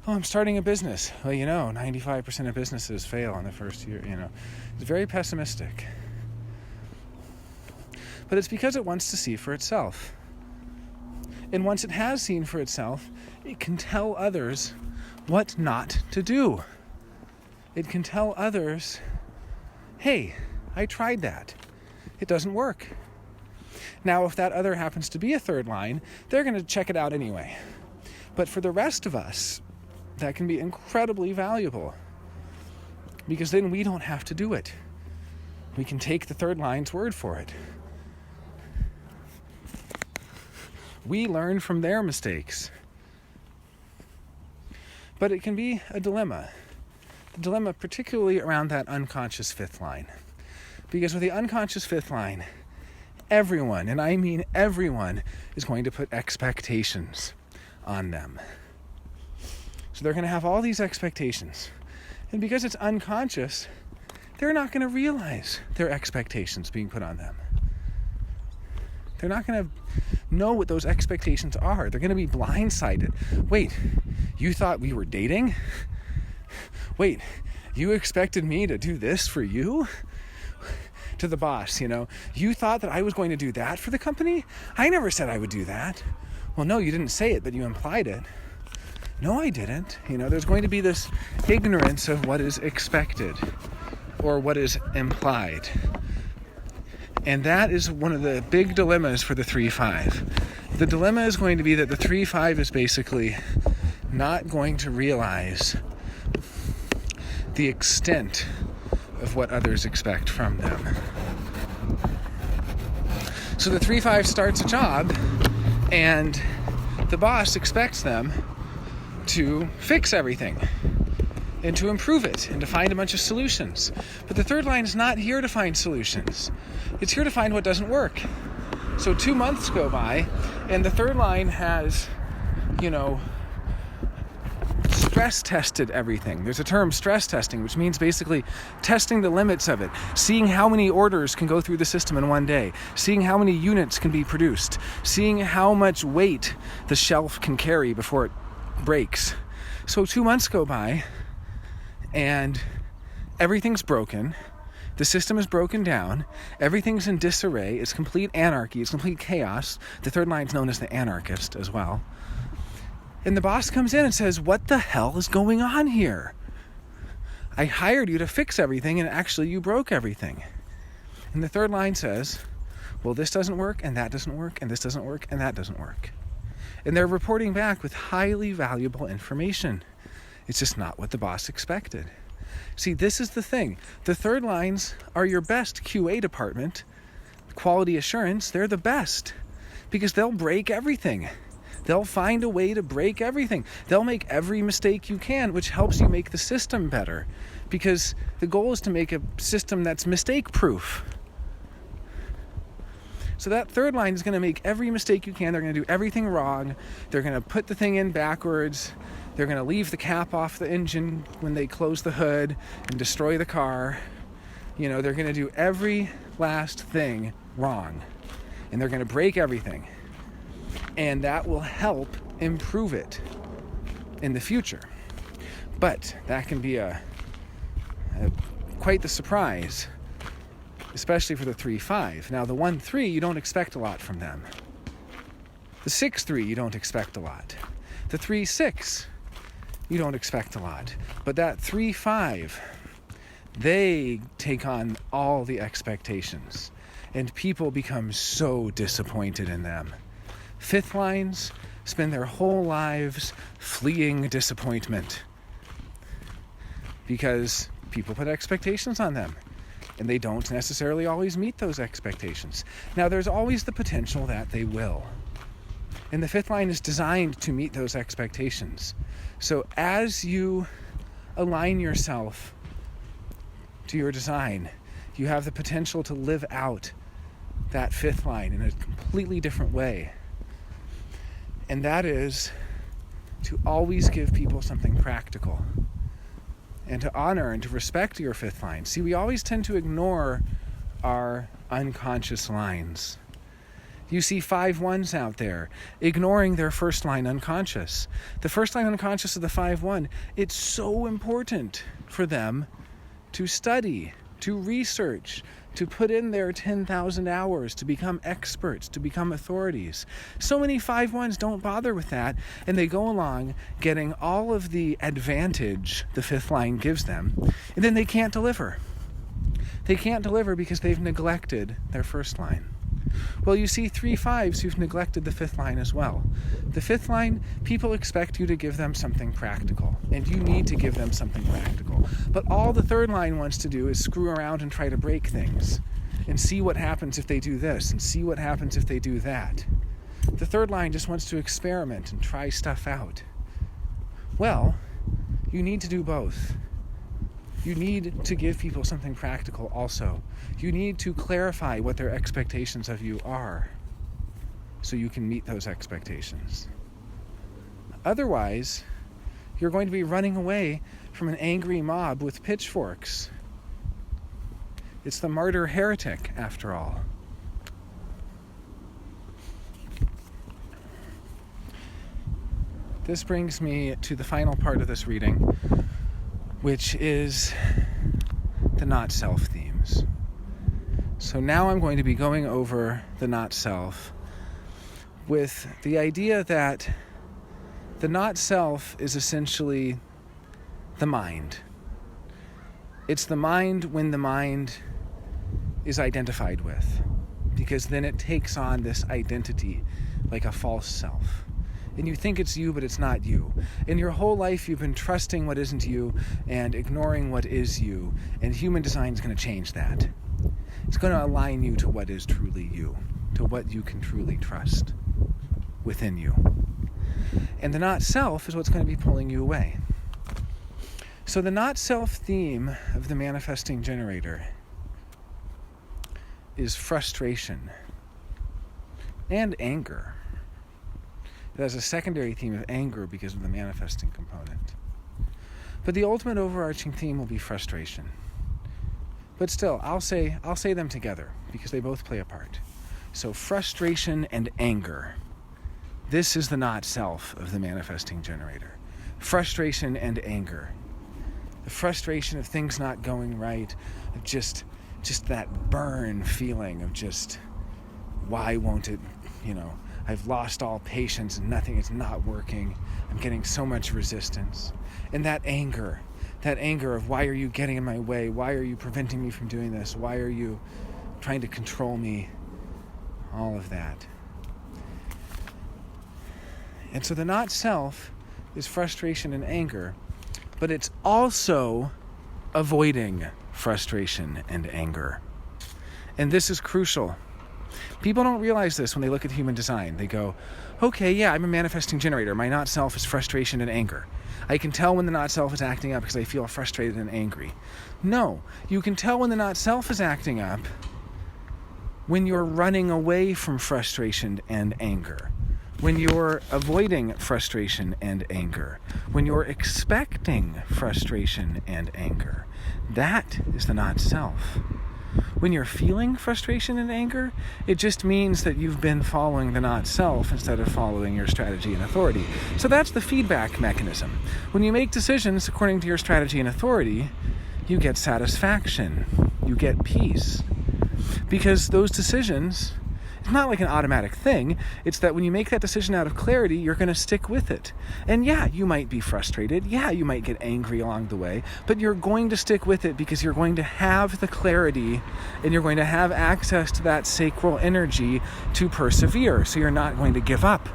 Oh, I'm starting a business. Well, 95% of businesses fail in the first year, It's very pessimistic. But it's because it wants to see for itself. And once it has seen for itself, it can tell others what not to do. It can tell others, hey, I tried that. It doesn't work. Now, if that other happens to be a third line, they're going to check it out anyway. But for the rest of us, that can be incredibly valuable, because then we don't have to do it. We can take the third line's word for it. We learn from their mistakes. But it can be a dilemma. The dilemma particularly around that unconscious fifth line. Because with the unconscious fifth line, everyone, and I mean everyone, is going to put expectations on them. So they're going to have all these expectations. And because it's unconscious, they're not going to realize their expectations being put on them. They're not going to know what those expectations are. They're going to be blindsided. Wait, you thought we were dating? Wait, you expected me to do this for you? To the boss, you thought that I was going to do that for the company? I never said I would do that. Well, no, you didn't say it, but you implied it. No, I didn't. There's going to be this ignorance of what is expected or what is implied. And that is one of the big dilemmas for the 3-5. The dilemma is going to be that the 3-5 is basically not going to realize the extent of what others expect from them. So the 3-5 starts a job, and the boss expects them to fix everything and to improve it and to find a bunch of solutions. But the third line is not here to find solutions. It's here to find what doesn't work. So 2 months go by, and the third line has, stress tested everything. There's a term, stress testing, which means basically testing the limits of it, seeing how many orders can go through the system in one day, seeing how many units can be produced, seeing how much weight the shelf can carry before it breaks. So 2 months go by, and everything's broken. The system is broken down. Everything's in disarray. It's complete anarchy. It's complete chaos. The third line's known as the anarchist as well. And the boss comes in and says, what the hell is going on here? I hired you to fix everything, and actually you broke everything. And the third line says, well, this doesn't work, and that doesn't work, and this doesn't work, and that doesn't work. And they're reporting back with highly valuable information. It's just not what the boss expected. See, this is the thing. The third lines are your best QA department, quality assurance. They're the best because they'll break everything. They'll find a way to break everything. They'll make every mistake you can, which helps you make the system better, because the goal is to make a system that's mistake-proof. So that third line is going to make every mistake you can. They're going to do everything wrong. They're going to put the thing in backwards. They're going to leave the cap off the engine when they close the hood and destroy the car. They're going to do every last thing wrong. And they're going to break everything. And that will help improve it in the future. But that can be quite the surprise, especially for the 3-5. Now, the 1-3, you don't expect a lot from them. The 6-3, you don't expect a lot. The 3-6, you don't expect a lot. But that 3-5, they take on all the expectations. And people become so disappointed in them. Fifth lines spend their whole lives fleeing disappointment because people put expectations on them, and they don't necessarily always meet those expectations. Now, there's always the potential that they will. And the fifth line is designed to meet those expectations. So as you align yourself to your design, you have the potential to live out that fifth line in a completely different way. And that is to always give people something practical and to honor and to respect your fifth line. See, we always tend to ignore our unconscious lines. You see 5-1s out there ignoring their first line unconscious. The first line unconscious of the 5-1, it's so important for them to study, to research, to put in their 10,000 hours, to become experts, to become authorities. So many 5-1s don't bother with that, and they go along getting all of the advantage the fifth line gives them, and then they can't deliver. They can't deliver because they've neglected their first line. Well, you see 3-5s who've neglected the fifth line as well. The fifth line, people expect you to give them something practical, and you need to give them something practical. But all the third line wants to do is screw around and try to break things, and see what happens if they do this, and see what happens if they do that. The third line just wants to experiment and try stuff out. Well, you need to do both. You need to give people something practical also. You need to clarify what their expectations of you are so you can meet those expectations. Otherwise, you're going to be running away from an angry mob with pitchforks. It's the martyr heretic, after all. This brings me to the final part of this reading, which is the not-self themes. So now I'm going to be going over the not-self with the idea that the not-self is essentially the mind. It's the mind when the mind is identified with, because then it takes on this identity like a false self. And you think it's you, but it's not you. In your whole life, you've been trusting what isn't you and ignoring what is you. And human design is going to change that. It's going to align you to what is truly you, to what you can truly trust within you. And the not-self is what's going to be pulling you away. So the not-self theme of the manifesting generator is frustration and anger. It has a secondary theme of anger because of the manifesting component. But the ultimate overarching theme will be frustration. But still, I'll say them together because they both play a part. So frustration and anger. This is the not-self of the manifesting generator. Frustration and anger. The frustration of things not going right, of just that burn feeling of just, why won't it, I've lost all patience and nothing is not working. I'm getting so much resistance. And that anger of, why are you getting in my way? Why are you preventing me from doing this? Why are you trying to control me? All of that. And so the not-self is frustration and anger, but it's also avoiding frustration and anger. And this is crucial. People don't realize this when they look at human design. They go, okay, yeah, I'm a manifesting generator. My not-self is frustration and anger. I can tell when the not-self is acting up because I feel frustrated and angry. No, you can tell when the not-self is acting up when you're running away from frustration and anger, when you're avoiding frustration and anger, when you're expecting frustration and anger. That is the not-self. When you're feeling frustration and anger, it just means that you've been following the not-self instead of following your strategy and authority. So that's the feedback mechanism. When you make decisions according to your strategy and authority, you get satisfaction, you get peace. Because those decisions, it's not like an automatic thing. It's that when you make that decision out of clarity, you're going to stick with it. And yeah, you might be frustrated. Yeah, you might get angry along the way. But you're going to stick with it because you're going to have the clarity and you're going to have access to that sacral energy to persevere. So you're not going to give up.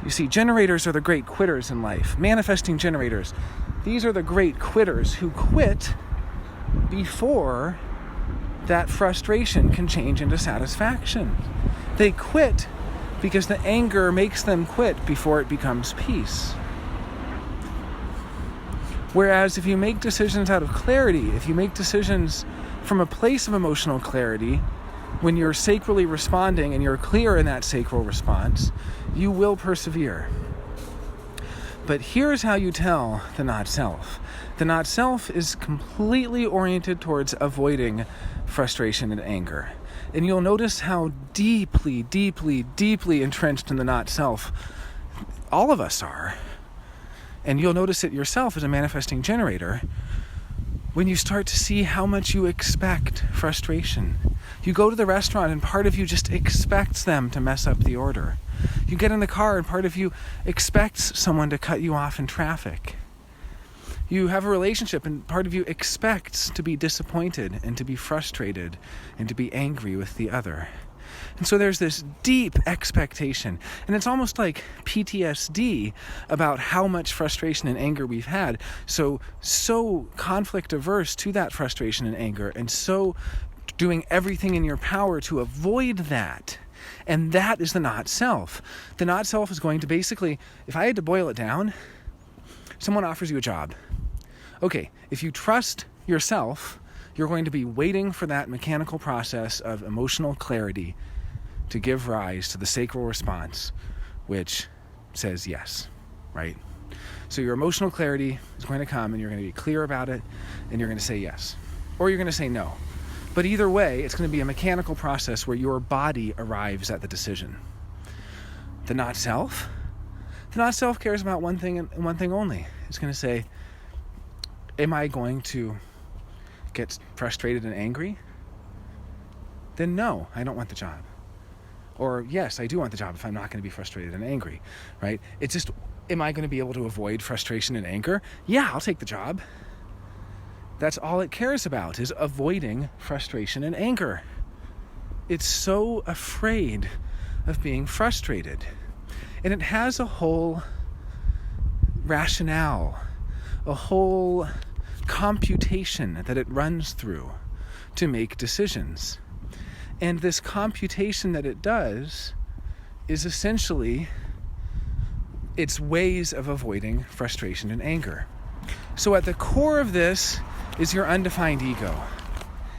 You see, generators are the great quitters in life. Manifesting generators. These are the great quitters who quit before that frustration can change into satisfaction. They quit because the anger makes them quit before it becomes peace. Whereas if you make decisions out of clarity, if you make decisions from a place of emotional clarity, when you're sacrally responding and you're clear in that sacral response, you will persevere. But here's how you tell the not-self. The not-self is completely oriented towards avoiding frustration and anger. And you'll notice how deeply, deeply, deeply entrenched in the not-self all of us are. And you'll notice it yourself as a manifesting generator when you start to see how much you expect frustration. You go to the restaurant and part of you just expects them to mess up the order. You get in the car and part of you expects someone to cut you off in traffic. You have a relationship and part of you expects to be disappointed and to be frustrated and to be angry with the other. And so there's this deep expectation, and it's almost like PTSD about how much frustration and anger we've had. So conflict averse to that frustration and anger, and so doing everything in your power to avoid that. And that is the not-self. The not-self is going to basically, if I had to boil it down, someone offers you a job. Okay, if you trust yourself, you're going to be waiting for that mechanical process of emotional clarity to give rise to the sacral response, which says yes, right? So your emotional clarity is going to come, and you're going to be clear about it, and you're going to say yes, or you're going to say no. But either way, it's going to be a mechanical process where your body arrives at the decision. The not self cares about one thing and one thing only. It's going to say, am I going to get frustrated and angry? Then no, I don't want the job. Or yes, I do want the job if I'm not going to be frustrated and angry, right? It's just, am I going to be able to avoid frustration and anger? Yeah, I'll take the job. That's all it cares about, is avoiding frustration and anger. It's so afraid of being frustrated. And it has a whole rationale, a whole computation that it runs through to make decisions. And this computation that it does is essentially its ways of avoiding frustration and anger. So at the core of this is your undefined ego.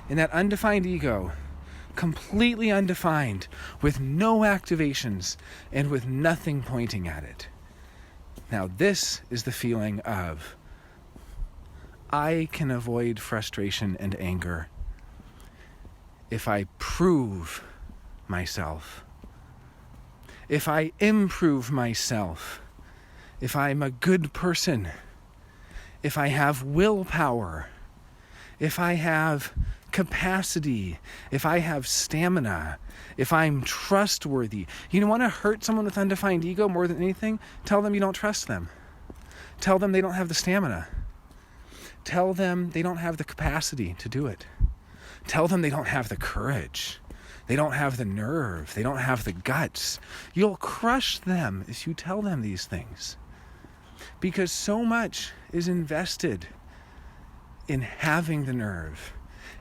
And that undefined ego, completely undefined, with no activations and with nothing pointing at it. Now this is the feeling of, I can avoid frustration and anger if I prove myself, if I improve myself, if I'm a good person, if I have willpower, if I have capacity, if I have stamina, if I'm trustworthy. You want to hurt someone with undefined ego more than anything? Tell them you don't trust them. Tell them they don't have the stamina. Tell them they don't have the capacity to do it. Tell them they don't have the courage. They don't have the nerve. They don't have the guts. You'll crush them if you tell them these things. Because so much is invested in having the nerve,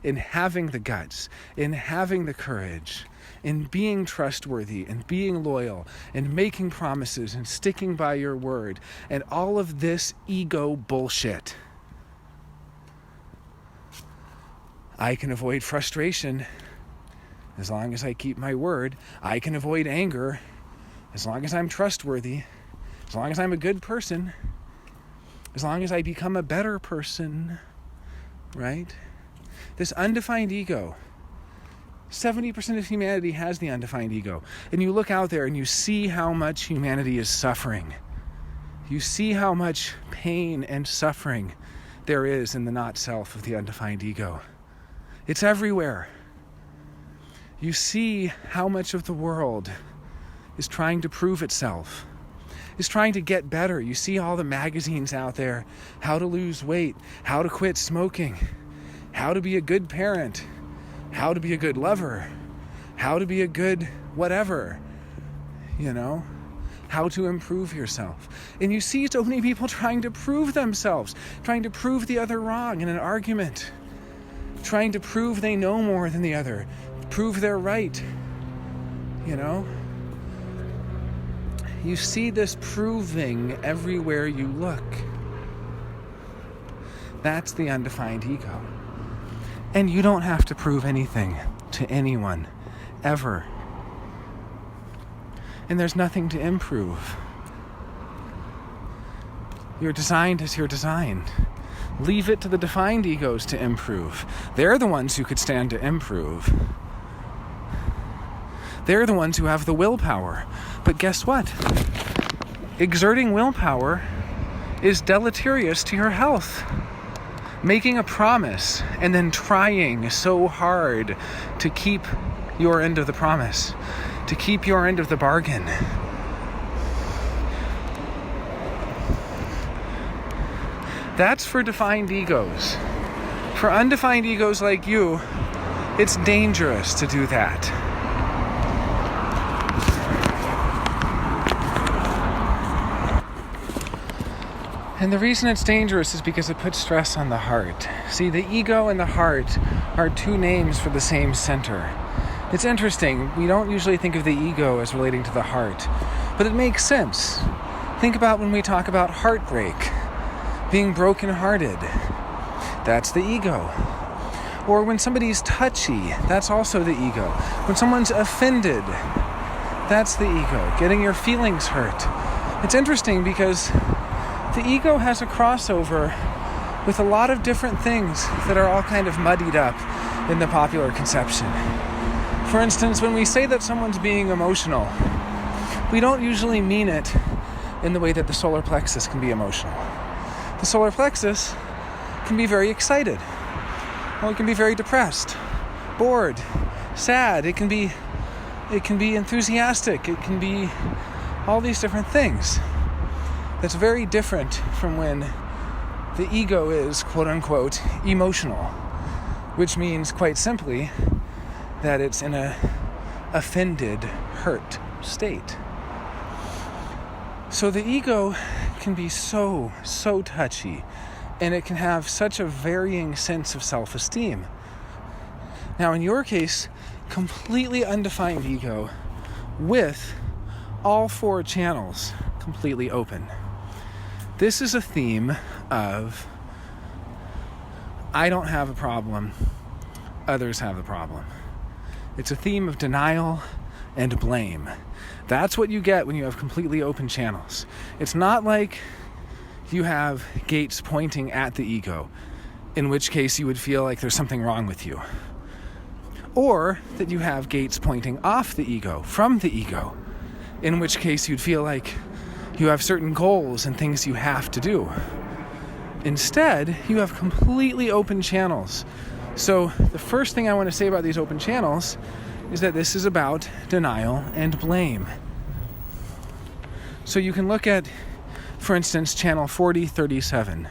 in having the guts, in having the courage, in being trustworthy, and being loyal, and making promises, and sticking by your word, and all of this ego bullshit. I can avoid frustration as long as I keep my word. I can avoid anger as long as I'm trustworthy, as long as I'm a good person, as long as I become a better person, right? This undefined ego, 70% of humanity has the undefined ego. And you look out there and you see how much humanity is suffering. You see how much pain and suffering there is in the not self of the undefined ego. It's everywhere. You see how much of the world is trying to prove itself, is trying to get better. You see all the magazines out there, how to lose weight, how to quit smoking, how to be a good parent, how to be a good lover, how to be a good whatever, how to improve yourself. And you see so many people trying to prove themselves, trying to prove the other wrong in an argument, trying to prove they know more than the other, prove they're right, You see this proving everywhere you look. That's the undefined ego. And you don't have to prove anything to anyone, ever. And there's nothing to improve. You're designed as you're designed. Leave it to the defined egos to improve. They're the ones who could stand to improve. They're the ones who have the willpower. But guess what? Exerting willpower is deleterious to your health. Making a promise and then trying so hard to keep your end of the promise, to keep your end of the bargain. That's for defined egos. For undefined egos like you, it's dangerous to do that. And the reason it's dangerous is because it puts stress on the heart. See, the ego and the heart are two names for the same center. It's interesting. We don't usually think of the ego as relating to the heart, but it makes sense. Think about when we talk about heartbreak. being brokenhearted, that's the ego. Or when somebody's touchy, that's also the ego. When someone's offended, that's the ego. Getting your feelings hurt. It's interesting because the ego has a crossover with a lot of different things that are all kind of muddied up in the popular conception. For instance, when we say that someone's being emotional, we don't usually mean it in the way that the solar plexus can be emotional. The solar plexus can be very excited. Or it can be very depressed, bored, sad. It can be enthusiastic. It can be all these different things. That's very different from when the ego is, quote unquote, emotional, which means quite simply that it's in a offended, hurt state. So the ego can be so touchy, and it can have such a varying sense of self-esteem. Now, in your case, completely undefined ego with all 4 channels completely open. This is a theme of, I don't have a problem, others have a problem. It's a theme of denial and blame. That's what you get when you have completely open channels. It's not like you have gates pointing at the ego, in which case you would feel like there's something wrong with you. Or that you have gates pointing off the ego, from the ego, in which case you'd feel like you have certain goals and things you have to do. Instead, you have completely open channels. So the first thing I want to say about these open channels is that this is about denial and blame. So you can look at, for instance, channel 4037,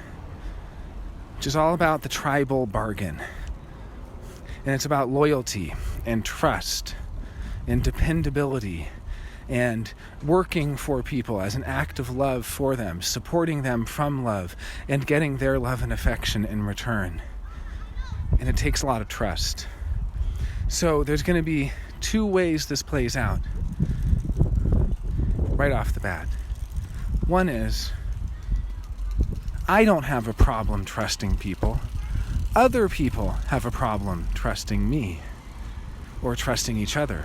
which is all about the tribal bargain. And it's about loyalty and trust and dependability and working for people as an act of love for them, supporting them from love, and getting their love and affection in return. And it takes a lot of trust. So there's going to be 2 ways this plays out right off the bat. One is, I don't have a problem trusting people. Other people have a problem trusting me or trusting each other.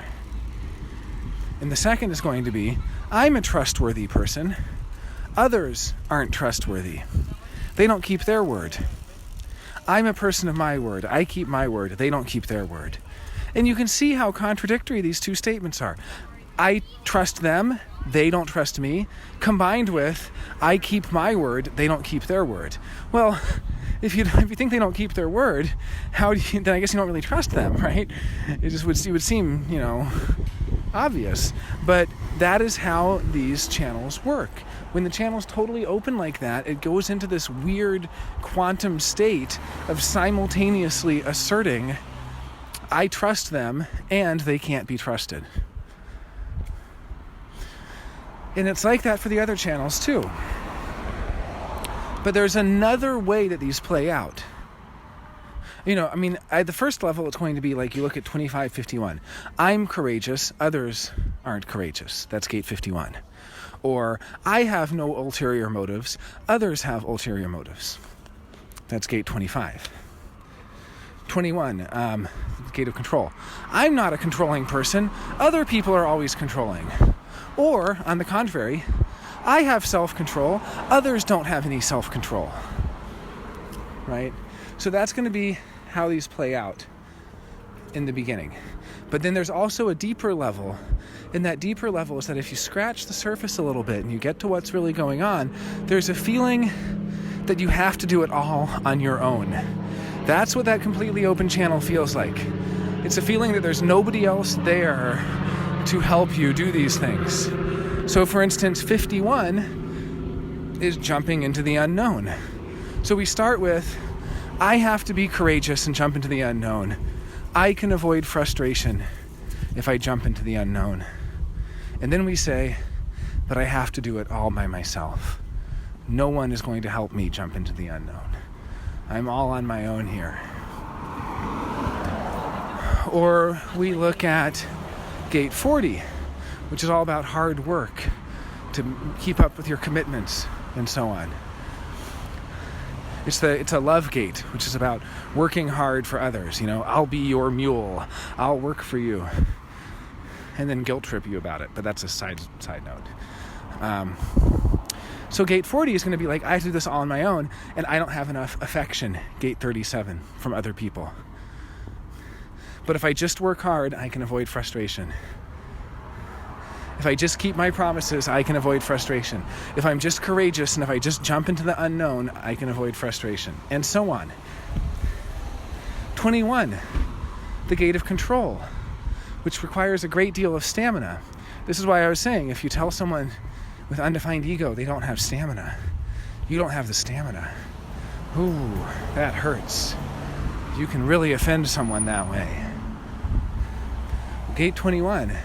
And the second is going to be, I'm a trustworthy person. Others aren't trustworthy. They don't keep their word. I'm a person of my word. I keep my word. They don't keep their word. And you can see how contradictory these 2 statements are. I trust them, they don't trust me, combined with, I keep my word, they don't keep their word. Well, if you think they don't keep their word, then I guess you don't really trust them, right? It would seem, obvious. But that is how these channels work. When the channel's totally open like that, it goes into this weird quantum state of simultaneously asserting, I trust them, and they can't be trusted. And it's like that for the other channels too. But there's another way that these play out. At the first level, it's going to be like you look at 2551. I'm courageous, others aren't courageous. That's gate 51. Or I have no ulterior motives, others have ulterior motives. That's gate 25. 21, gate of control. I'm not a controlling person, other people are always controlling. Or, on the contrary, I have self-control, others don't have any self-control. Right? So that's going to be how these play out in the beginning. But then there's also a deeper level, and that deeper level is that if you scratch the surface a little bit and you get to what's really going on, there's a feeling that you have to do it all on your own. That's what that completely open channel feels like. It's a feeling that there's nobody else there to help you do these things. So for instance, 51 is jumping into the unknown. So we start with, I have to be courageous and jump into the unknown. I can avoid frustration if I jump into the unknown. And then we say, but I have to do it all by myself. No one is going to help me jump into the unknown. I'm all on my own here. Or we look at gate 40, which is all about hard work to keep up with your commitments and so on. It's a love gate, which is about working hard for others. I'll be your mule. I'll work for you. And then guilt trip you about it. But that's a side note. So gate 40 is going to be like, I have to do this all on my own, and I don't have enough affection, gate 37, from other people. But if I just work hard, I can avoid frustration. If I just keep my promises, I can avoid frustration. If I'm just courageous and if I just jump into the unknown, I can avoid frustration. And so on. 21, the gate of control, which requires a great deal of stamina. This is why I was saying, if you tell someone with undefined ego they don't have stamina, you don't have the stamina. Ooh, that hurts. You can really offend someone that way. Gate 21.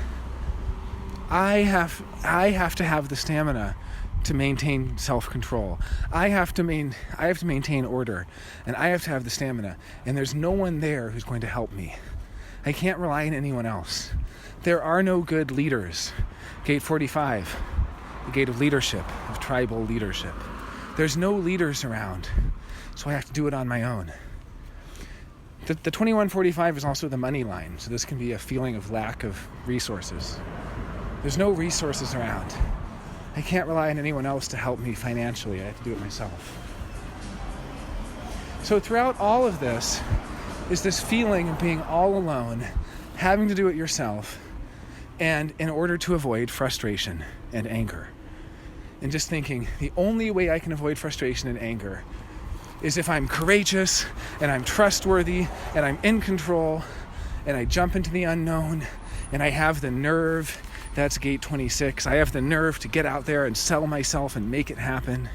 I have to have the stamina to maintain self-control. I have to maintain order, and I have to have the stamina. And there's no one there who's going to help me. I can't rely on anyone else. There are no good leaders. Gate 45, the gate of leadership, of tribal leadership. There's no leaders around, so I have to do it on my own. The 2145 is also the money line, so this can be a feeling of lack of resources. There's no resources around. I can't rely on anyone else to help me financially. I have to do it myself. So throughout all of this is this feeling of being all alone, having to do it yourself, and in order to avoid frustration and anger. And just thinking, the only way I can avoid frustration and anger is if I'm courageous and I'm trustworthy and I'm in control and I jump into the unknown and I have the nerve. That's gate 26. I have the nerve to get out there and sell myself and make it happen.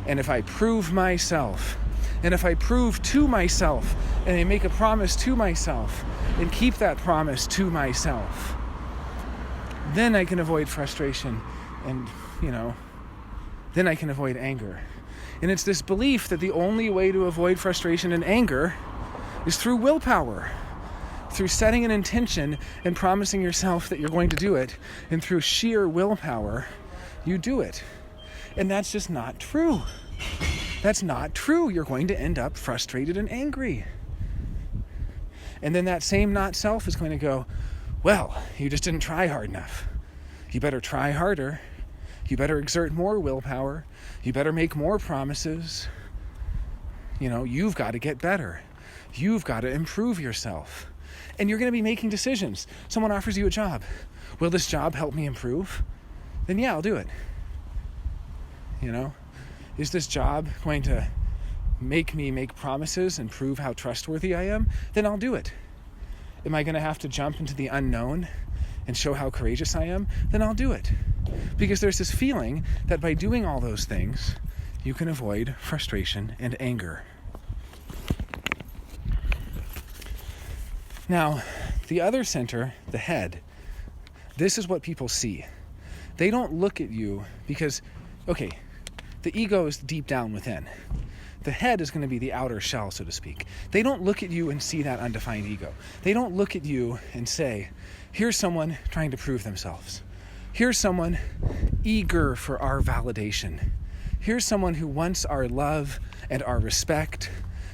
And if I prove myself, and if I prove to myself, and I make a promise to myself, and keep that promise to myself, then I can avoid frustration and, then I can avoid anger. And it's this belief that the only way to avoid frustration and anger is through willpower. Through setting an intention and promising yourself that you're going to do it, and through sheer willpower, you do it. And that's just not true. That's not true. You're going to end up frustrated and angry. And then that same not self is going to go, well, you just didn't try hard enough. You better try harder. You better exert more willpower. You better make more promises. You've got to get better. You've got to improve yourself. And you're going to be making decisions. Someone offers you a job. Will this job help me improve? Then yeah, I'll do it. Is this job going to make me make promises and prove how trustworthy I am? Then I'll do it. Am I going to have to jump into the unknown and show how courageous I am? Then I'll do it. Because there's this feeling that by doing all those things, you can avoid frustration and anger. Now, the other center, the head, this is what people see. They don't look at you because, the ego is deep down within. The head is going to be the outer shell, so to speak. They don't look at you and see that undefined ego. They don't look at you and say, here's someone trying to prove themselves. Here's someone eager for our validation. Here's someone who wants our love and our respect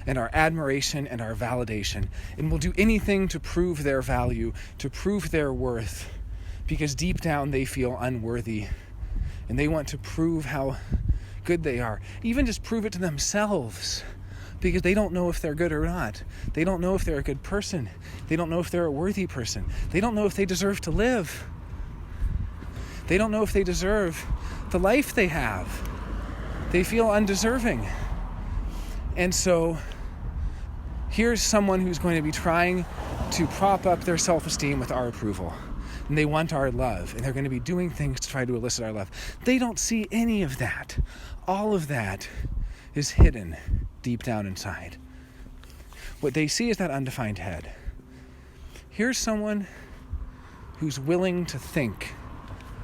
and our admiration and our validation, and will do anything to prove their value, to prove their worth, because deep down they feel unworthy, and they want to prove how good they are. Even just prove it to themselves, because they don't know if they're good or not. They don't know if they're a good person. They don't know if they're a worthy person. They don't know if they deserve to live. They don't know if they deserve the life they have. They feel undeserving. And so here's someone who's going to be trying to prop up their self-esteem with our approval. And they want our love. And they're going to be doing things to try to elicit our love. They don't see any of that. All of that is hidden deep down inside. What they see is that undefined head. Here's someone who's willing to think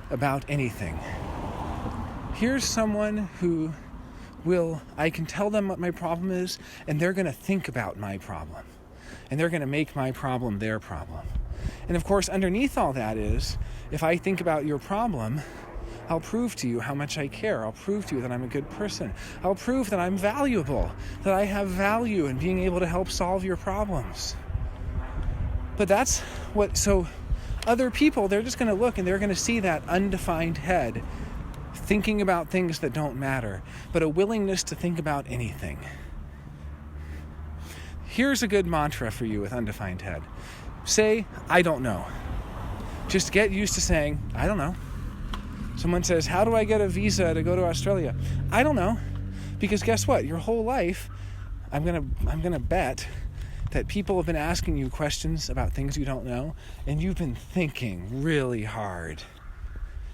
about anything. Here's someone who I can tell them what my problem is, and they're going to think about my problem. And they're going to make my problem their problem. And of course, underneath all that is, if I think about your problem, I'll prove to you how much I care. I'll prove to you that I'm a good person. I'll prove that I'm valuable, that I have value in being able to help solve your problems. But that's what, so other people, they're just going to look and they're going to see that undefined head thinking about things that don't matter, but a willingness to think about anything. Here's a good mantra for you with undefined head. Say, I don't know. Just get used to saying, I don't know. Someone says, how do I get a visa to go to Australia? I don't know. Because guess what? Your whole life, I'm gonna bet that people have been asking you questions about things you don't know, and you've been thinking really hard,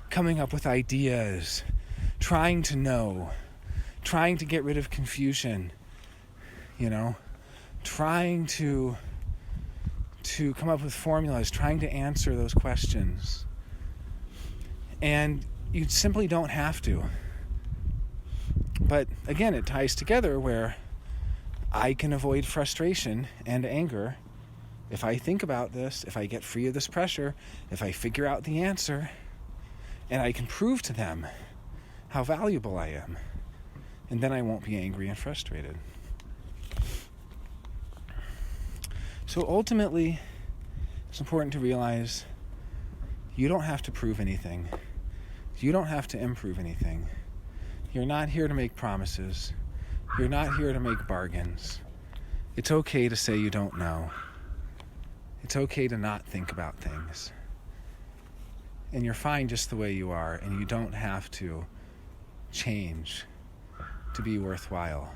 coming up with ideas, trying to know, trying to get rid of confusion, trying to come up with formulas, trying to answer those questions. And you simply don't have to. But again, it ties together where I can avoid frustration and anger if I think about this, if I get free of this pressure, if I figure out the answer, and I can prove to them how valuable I am. And then I won't be angry and frustrated. So ultimately, it's important to realize you don't have to prove anything. You don't have to improve anything. You're not here to make promises. You're not here to make bargains. It's okay to say you don't know. It's okay to not think about things. And you're fine just the way you are, and you don't have to change to be worthwhile.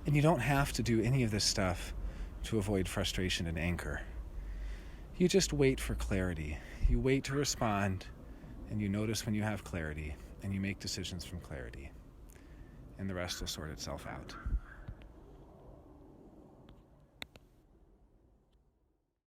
And you don't have to do any of this stuff to avoid frustration and anger. You just wait for clarity. You wait to respond, and you notice when you have clarity, and you make decisions from clarity. And the rest will sort itself out.